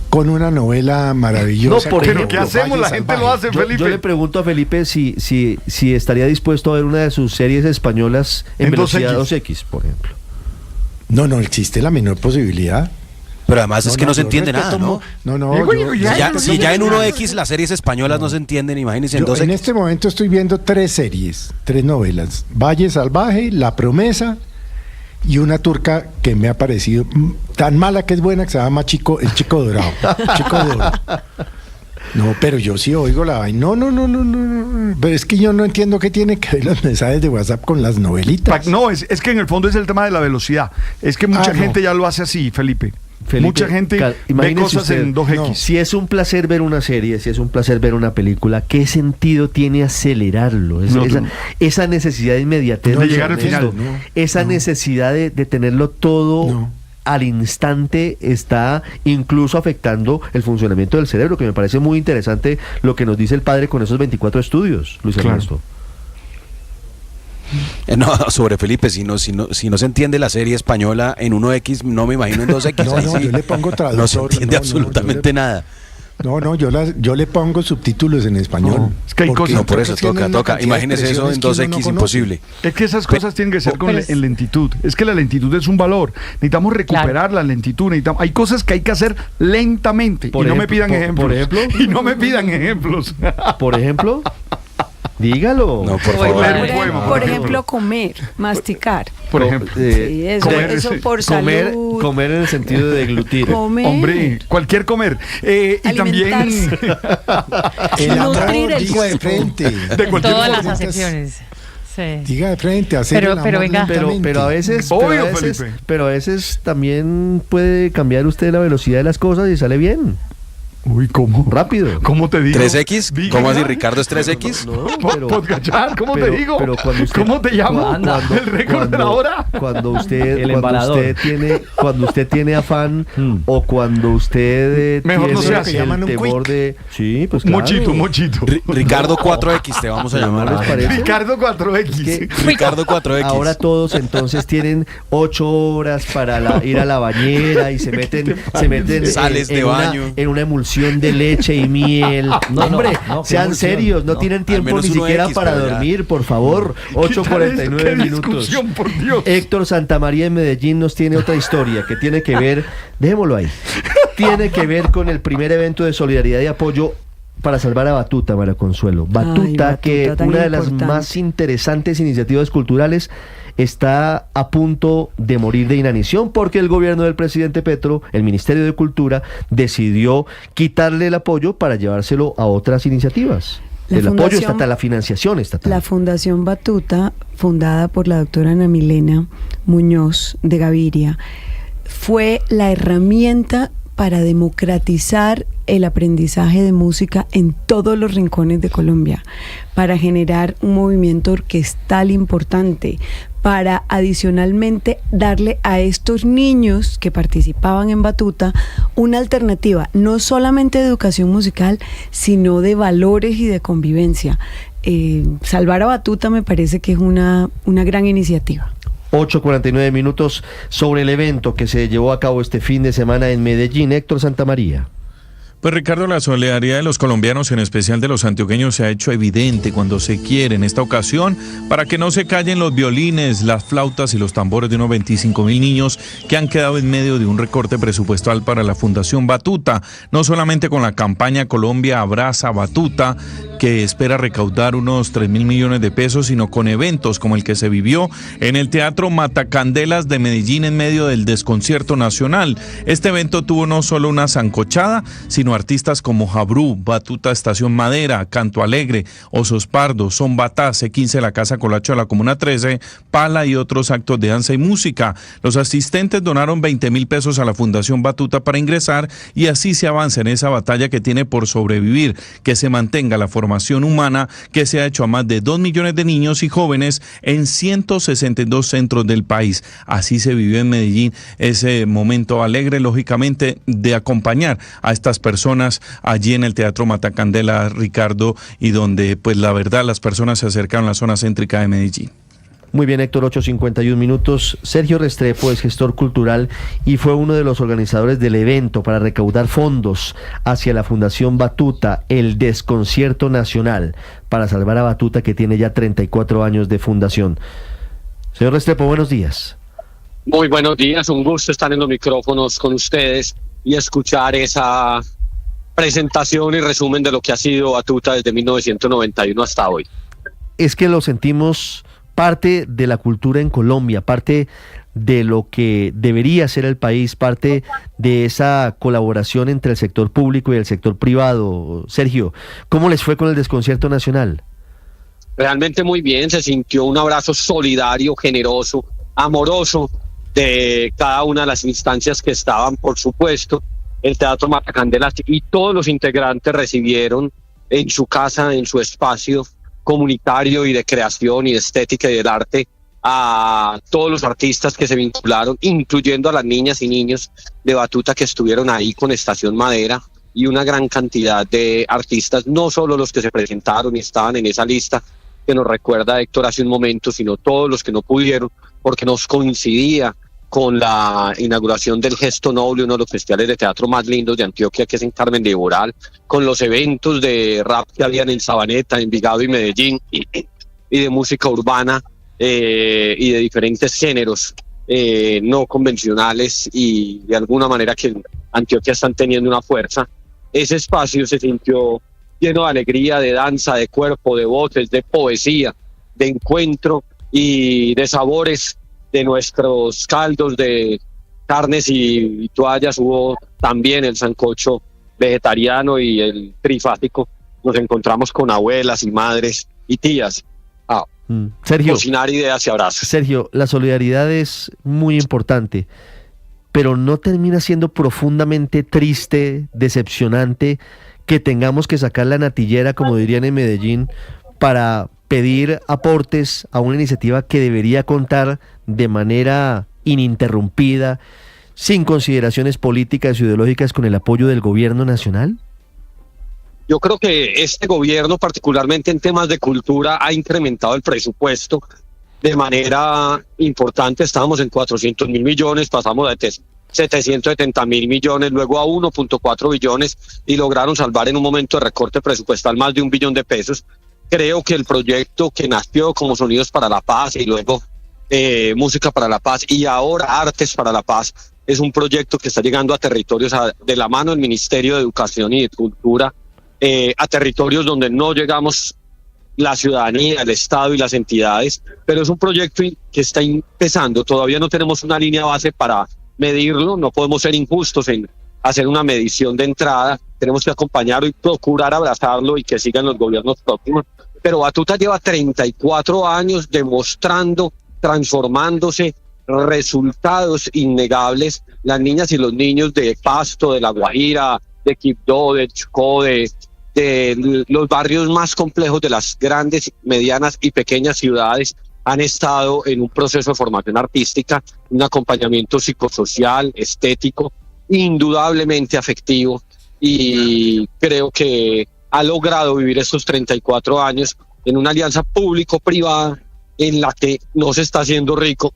con una novela maravillosa? No, por ejemplo, ¿qué hacemos? La gente lo hace, Felipe. Yo le pregunto a Felipe si estaría dispuesto a ver una de sus series españolas en velocidad 2X, por ejemplo. No existe la menor posibilidad. Pero además es que no se entiende nada, ¿no? Si ya en 1X las series españolas no se entienden, imagínense en 2X. En este momento estoy viendo 3 series, 3 novelas: Valle Salvaje, La Promesa y una turca que me ha parecido tan mala que es buena, que se llama El Chico Dorado. Chico de Oro. No, pero yo sí oigo la vaina. No. Pero es que yo no entiendo qué tiene que ver los mensajes de WhatsApp con las novelitas. No, es que en el fondo es el tema de la velocidad. Es que mucha gente ya lo hace así, Felipe. Mucha gente ve cosas usted, en 2X. Si es un placer ver una serie, si es un placer ver una película, ¿qué sentido tiene acelerarlo? Esa necesidad de inmediatez, de llegar al final. Esa necesidad de tenerlo todo al instante está incluso afectando el funcionamiento del cerebro, que me parece muy interesante lo que nos dice el padre con esos 24 estudios, Luis Ernesto. No, sobre Felipe, si no se entiende la serie española en 1X, no me imagino en 2X. Yo le pongo traductor. No se entiende absolutamente nada. Yo le pongo subtítulos en español. Es que hay cosas. No, por eso toca. Imagínese eso en 2X, imposible. Es que esas cosas tienen que ser en lentitud. Es que la lentitud es un valor. Necesitamos recuperar la lentitud. Hay cosas que hay que hacer lentamente. Y no me pidan ejemplos. ¿Por ejemplo? Y no me pidan ejemplos. ¿Por ejemplo? Dígalo. No, por favor. Por ejemplo, comer, masticar. Por ejemplo. Sí, eso por salud. Comer en el sentido de deglutir. Hombre, cualquier comer. Y también nutrir el diga de frente. Todas las acepciones. Sí. Diga de frente, hacer pero venga. Pero a veces también puede cambiar usted la velocidad de las cosas y sale bien. Uy, ¿cómo? Rápido. ¿Cómo te digo? ¿3X? ¿Cómo así, Ricardo, es 3X? ¿Cómo te digo? Pero cuando usted, ¿cómo te llamo? ¿El récord de la hora? Cuando usted tiene afán o cuando usted mejor tiene no se hace. el temor de... Sí, pues claro. Mochito. Ricardo 4X te vamos a llamar. ¿Les parece? Ricardo 4X. Ricardo 4X. Ahora todos entonces tienen 8 horas para ir a la bañera y se meten sales de baño en una emulsión porción de leche y miel. No, hombre, sean serios, no tienen tiempo ni siquiera para dormir, por favor. 8:49 minutos. Por Dios. Héctor Santamaría en Medellín nos tiene otra historia que tiene que ver, dejémoslo ahí, tiene que ver con el primer evento de solidaridad y apoyo para salvar a Batuta, María Consuelo. Batuta, que una de las más interesantes iniciativas culturales, está a punto de morir de inanición porque el gobierno del presidente Petro, el Ministerio de Cultura, decidió quitarle el apoyo para llevárselo a otras iniciativas. El apoyo estatal, la financiación estatal. La Fundación Batuta, fundada por la doctora Ana Milena Muñoz de Gaviria, fue la herramienta para democratizar el aprendizaje de música en todos los rincones de Colombia, para generar un movimiento orquestal importante, para adicionalmente darle a estos niños que participaban en Batuta una alternativa, no solamente de educación musical, sino de valores y de convivencia. Salvar a Batuta me parece que es una gran iniciativa. 8:49 minutos sobre el evento que se llevó a cabo este fin de semana en Medellín. Héctor Santamaría. Pues Ricardo, la solidaridad de los colombianos, en especial de los antioqueños, se ha hecho evidente cuando se quiere en esta ocasión para que no se callen los violines, las flautas y los tambores de unos 25.000 niños que han quedado en medio de un recorte presupuestal para la Fundación Batuta, no solamente con la campaña Colombia Abraza Batuta, que espera recaudar unos 3.000 millones de pesos, sino con eventos como el que se vivió en el Teatro Matacandelas de Medellín en medio del desconcierto nacional. Este evento tuvo no solo una sancochada, sino artistas como Jabrú, Batuta Estación Madera, Canto Alegre, Osos Pardos, Son Batá, C15 La Casa Colacho de la Comuna 13, Pala y otros actos de danza y música. Los asistentes donaron 20.000 pesos a la Fundación Batuta para ingresar y así se avanza en esa batalla que tiene por sobrevivir, que se mantenga la formación humana que se ha hecho a más de 2 millones de niños y jóvenes en 162 centros del país. Así se vivió en Medellín ese momento alegre, lógicamente, de acompañar a estas personas allí en el Teatro Matacandela, Ricardo, y donde, pues la verdad, las personas se acercaron a la zona céntrica de Medellín. Muy bien, Héctor, 8:51 minutos. Sergio Restrepo es gestor cultural y fue uno de los organizadores del evento para recaudar fondos hacia la Fundación Batuta, el Desconcierto Nacional, para salvar a Batuta, que tiene ya 34 años de fundación. Señor Restrepo, buenos días. Muy buenos días, un gusto estar en los micrófonos con ustedes y escuchar esa presentación y resumen de lo que ha sido Batuta desde 1991 hasta hoy. Es que lo sentimos parte de la cultura en Colombia, parte de lo que debería ser el país, parte de esa colaboración entre el sector público y el sector privado. Sergio, ¿cómo les fue con el Desconcierto Nacional? Realmente muy bien, se sintió un abrazo solidario, generoso, amoroso de cada una de las instancias que estaban, por supuesto. El Teatro Matacandelas y todos los integrantes recibieron en su casa, en su espacio comunitario y de creación y de estética y del arte, a todos los artistas que se vincularon, incluyendo a las niñas y niños de Batuta que estuvieron ahí con Estación Madera, y una gran cantidad de artistas, no solo los que se presentaron y estaban en esa lista que nos recuerda Héctor hace un momento, sino todos los que no pudieron, porque nos coincidía con la inauguración del Gesto Noble, uno de los festivales de teatro más lindos de Antioquia, que es en Carmen de Boral, con los eventos de rap que habían en Sabaneta, Envigado y Medellín, y de música urbana y de diferentes géneros no convencionales, y de alguna manera que en Antioquia están teniendo una fuerza. Ese espacio se sintió lleno de alegría, de danza, de cuerpo, de voces, de poesía, de encuentro y de sabores de nuestros caldos de carnes y toallas. Hubo también el sancocho vegetariano y el trifásico. Nos encontramos con abuelas y madres y tías a Sergio, cocinar ideas y abrazos. Sergio, la solidaridad es muy importante, pero ¿no termina siendo profundamente triste, decepcionante, que tengamos que sacar la natillera, como dirían en Medellín, para pedir aportes a una iniciativa que debería contar de manera ininterrumpida, sin consideraciones políticas y ideológicas, con el apoyo del gobierno nacional? Yo creo que este gobierno, particularmente en temas de cultura, ha incrementado el presupuesto de manera importante. Estábamos en 400.000 millones, pasamos 770.000 millones, luego a 1.4 billones y lograron salvar en un momento de recorte presupuestal más de 1 billón de pesos. Creo que el proyecto que nació como Sonidos para la Paz y luego Música para la Paz y ahora Artes para la Paz es un proyecto que está llegando a territorios de la mano del Ministerio de Educación y de Cultura, a territorios donde no llegamos la ciudadanía, el Estado y las entidades, pero es un proyecto que está empezando. Todavía no tenemos una línea base para medirlo, no podemos ser injustos en hacer una medición de entrada, tenemos que acompañarlo y procurar abrazarlo y que sigan los gobiernos próximos. Pero Batuta lleva 34 años demostrando, transformándose, resultados innegables. Las niñas y los niños de Pasto, de La Guajira, de Quibdó, de Chocó, de los barrios más complejos de las grandes, medianas y pequeñas ciudades han estado en un proceso de formación artística, un acompañamiento psicosocial, estético, indudablemente afectivo, y creo que ha logrado vivir estos 34 años en una alianza público-privada en la que no se está haciendo rico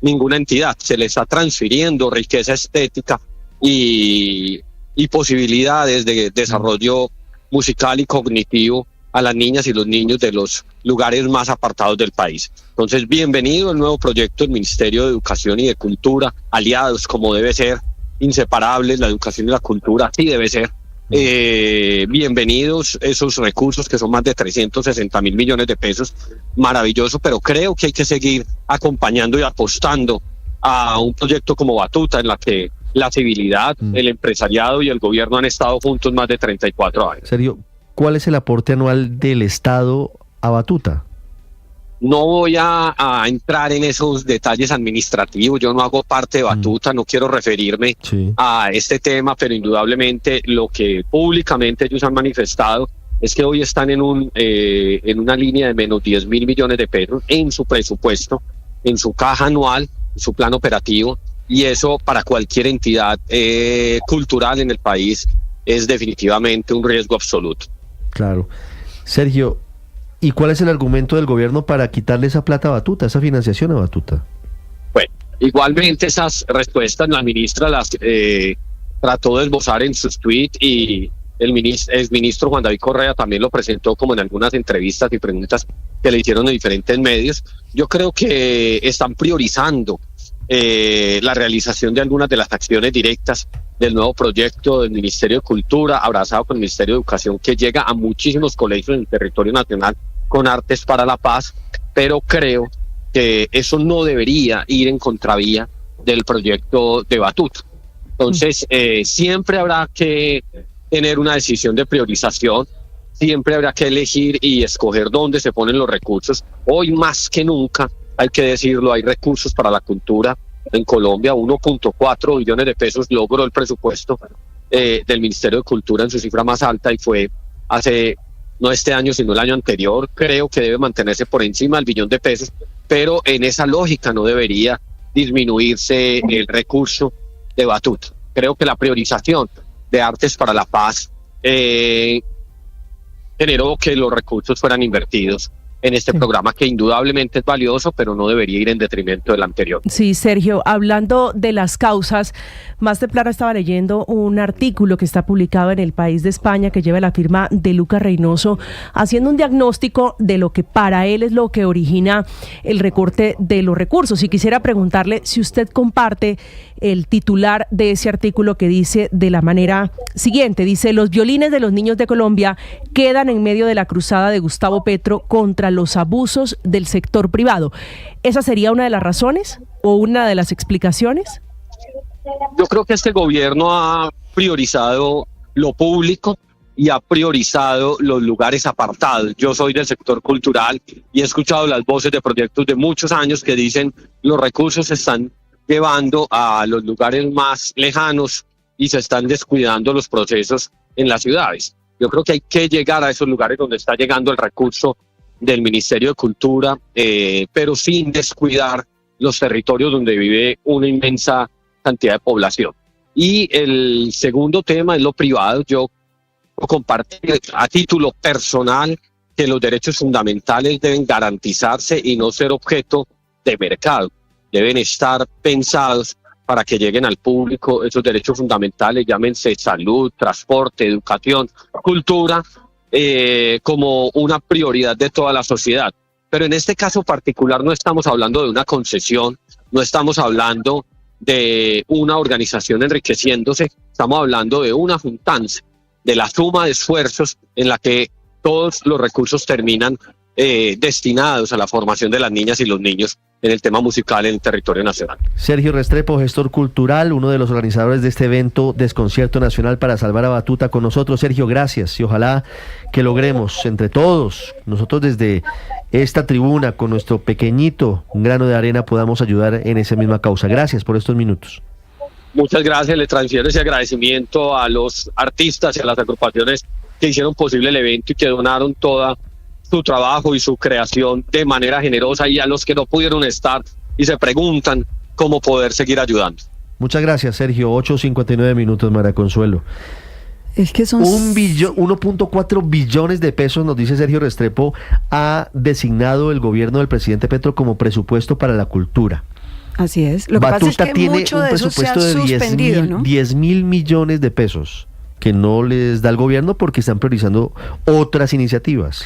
ninguna entidad, se le está transfiriendo riqueza estética y posibilidades de desarrollo musical y cognitivo a las niñas y los niños de los lugares más apartados del país. Entonces, bienvenido el nuevo proyecto del Ministerio de Educación y de Cultura, aliados como debe ser, inseparables, la educación y la cultura, así debe ser. Bienvenidos esos recursos que son más de 360.000 millones de pesos, maravilloso, pero creo que hay que seguir acompañando y apostando a un proyecto como Batuta, en la que la civilidad, el empresariado y el gobierno han estado juntos más de 34 años. Sergio, ¿cuál es el aporte anual del Estado a Batuta? No voy a entrar en esos detalles administrativos, yo no hago parte de Batuta, no quiero referirme a este tema, pero indudablemente lo que públicamente ellos han manifestado es que hoy están en una línea de menos 10.000 millones de pesos en su presupuesto, en su caja anual, en su plan operativo, y eso para cualquier entidad cultural en el país es definitivamente un riesgo absoluto. Claro. Sergio, ¿y cuál es el argumento del gobierno para quitarle esa plata a Batuta, esa financiación a Batuta? Bueno, igualmente esas respuestas la ministra las trató de esbozar en sus tweets y el exministro Juan David Correa también lo presentó como en algunas entrevistas y preguntas que le hicieron en diferentes medios. Yo creo que están priorizando la realización de algunas de las acciones directas del nuevo proyecto del Ministerio de Cultura, abrazado con el Ministerio de Educación, que llega a muchísimos colegios en el territorio nacional con Artes para la Paz, pero creo que eso no debería ir en contravía del proyecto de Batuta. Entonces, siempre habrá que tener una decisión de priorización, siempre habrá que elegir y escoger dónde se ponen los recursos. Hoy más que nunca, hay que decirlo, hay recursos para la cultura en Colombia, 1.4 billones de pesos logró el presupuesto del Ministerio de Cultura en su cifra más alta y fue hace, no este año, sino el año anterior. Creo que debe mantenerse por encima del billón de pesos, pero en esa lógica no debería disminuirse el recurso de Batuta. Creo que la priorización de Artes para la Paz generó que los recursos fueran invertidos en este programa, que indudablemente es valioso, pero no debería ir en detrimento del anterior. Sí, Sergio, hablando de las causas, más temprano estaba leyendo un artículo que está publicado en El País de España, que lleva la firma de Lucas Reynoso, haciendo un diagnóstico de lo que para él es lo que origina el recorte de los recursos. Y quisiera preguntarle si usted comparte el titular de ese artículo, que dice de la manera siguiente, dice: los violines de los niños de Colombia quedan en medio de la cruzada de Gustavo Petro contra los abusos del sector privado. ¿Esa sería una de las razones o una de las explicaciones? Yo creo que este gobierno ha priorizado lo público y ha priorizado los lugares apartados. Yo soy del sector cultural y he escuchado las voces de proyectos de muchos años que dicen los recursos se están llevando a los lugares más lejanos y se están descuidando los procesos en las ciudades. Yo creo que hay que llegar a esos lugares donde está llegando el recurso del Ministerio de Cultura, pero sin descuidar los territorios donde vive una inmensa cantidad de población. Y el segundo tema es lo privado. Yo comparto a título personal que los derechos fundamentales deben garantizarse y no ser objeto de mercado. Deben estar pensados para que lleguen al público esos derechos fundamentales, llámense salud, transporte, educación, cultura, como una prioridad de toda la sociedad. Pero en este caso particular no estamos hablando de una concesión, no estamos hablando de una organización enriqueciéndose, estamos hablando de una juntanza, de la suma de esfuerzos en la que todos los recursos terminan destinados a la formación de las niñas y los niños en el tema musical en el territorio nacional. Sergio Restrepo, gestor cultural, uno de los organizadores de este evento Desconcierto Nacional para Salvar a Batuta, con nosotros. Sergio, gracias, y ojalá que logremos entre todos, nosotros desde esta tribuna, con nuestro pequeñito grano de arena, podamos ayudar en esa misma causa. Gracias por estos minutos. Muchas gracias, le transfiero ese agradecimiento a los artistas y a las agrupaciones que hicieron posible el evento y que donaron toda su trabajo y su creación de manera generosa, y a los que no pudieron estar y se preguntan cómo poder seguir ayudando. Muchas gracias, Sergio. 8:59 minutos, María Consuelo. Es que son 1.4 billones de pesos, nos dice Sergio Restrepo, ha designado el gobierno del presidente Petro como presupuesto para la cultura. Así es. Lo que Batuta pasa es que tiene mucho un de eso se ha presupuesto de suspendido, ¿no? 10.000 millones de pesos que no les da el gobierno porque están priorizando otras iniciativas.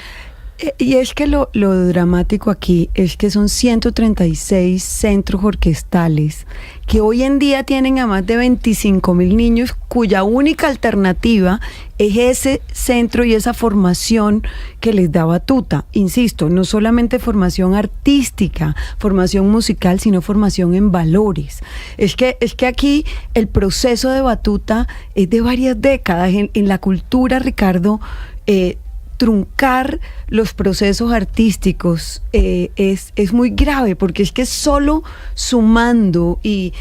Y es que lo dramático aquí es que son 136 centros orquestales que hoy en día tienen a más de 25.000 niños cuya única alternativa es ese centro y esa formación que les da Batuta. Insisto, no solamente formación artística, formación musical, sino formación en valores. Es que aquí el proceso de Batuta es de varias décadas. En la cultura, Ricardo, truncar los procesos artísticos es muy grave, porque es que solo sumando y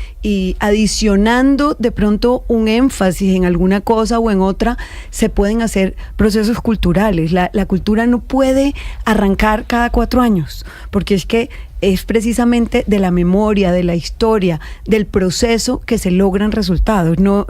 adicionando de pronto un énfasis en alguna cosa o en otra se pueden hacer procesos culturales. La cultura no puede arrancar cada 4 años, porque es que es precisamente de la memoria, de la historia, del proceso que se logran resultados. No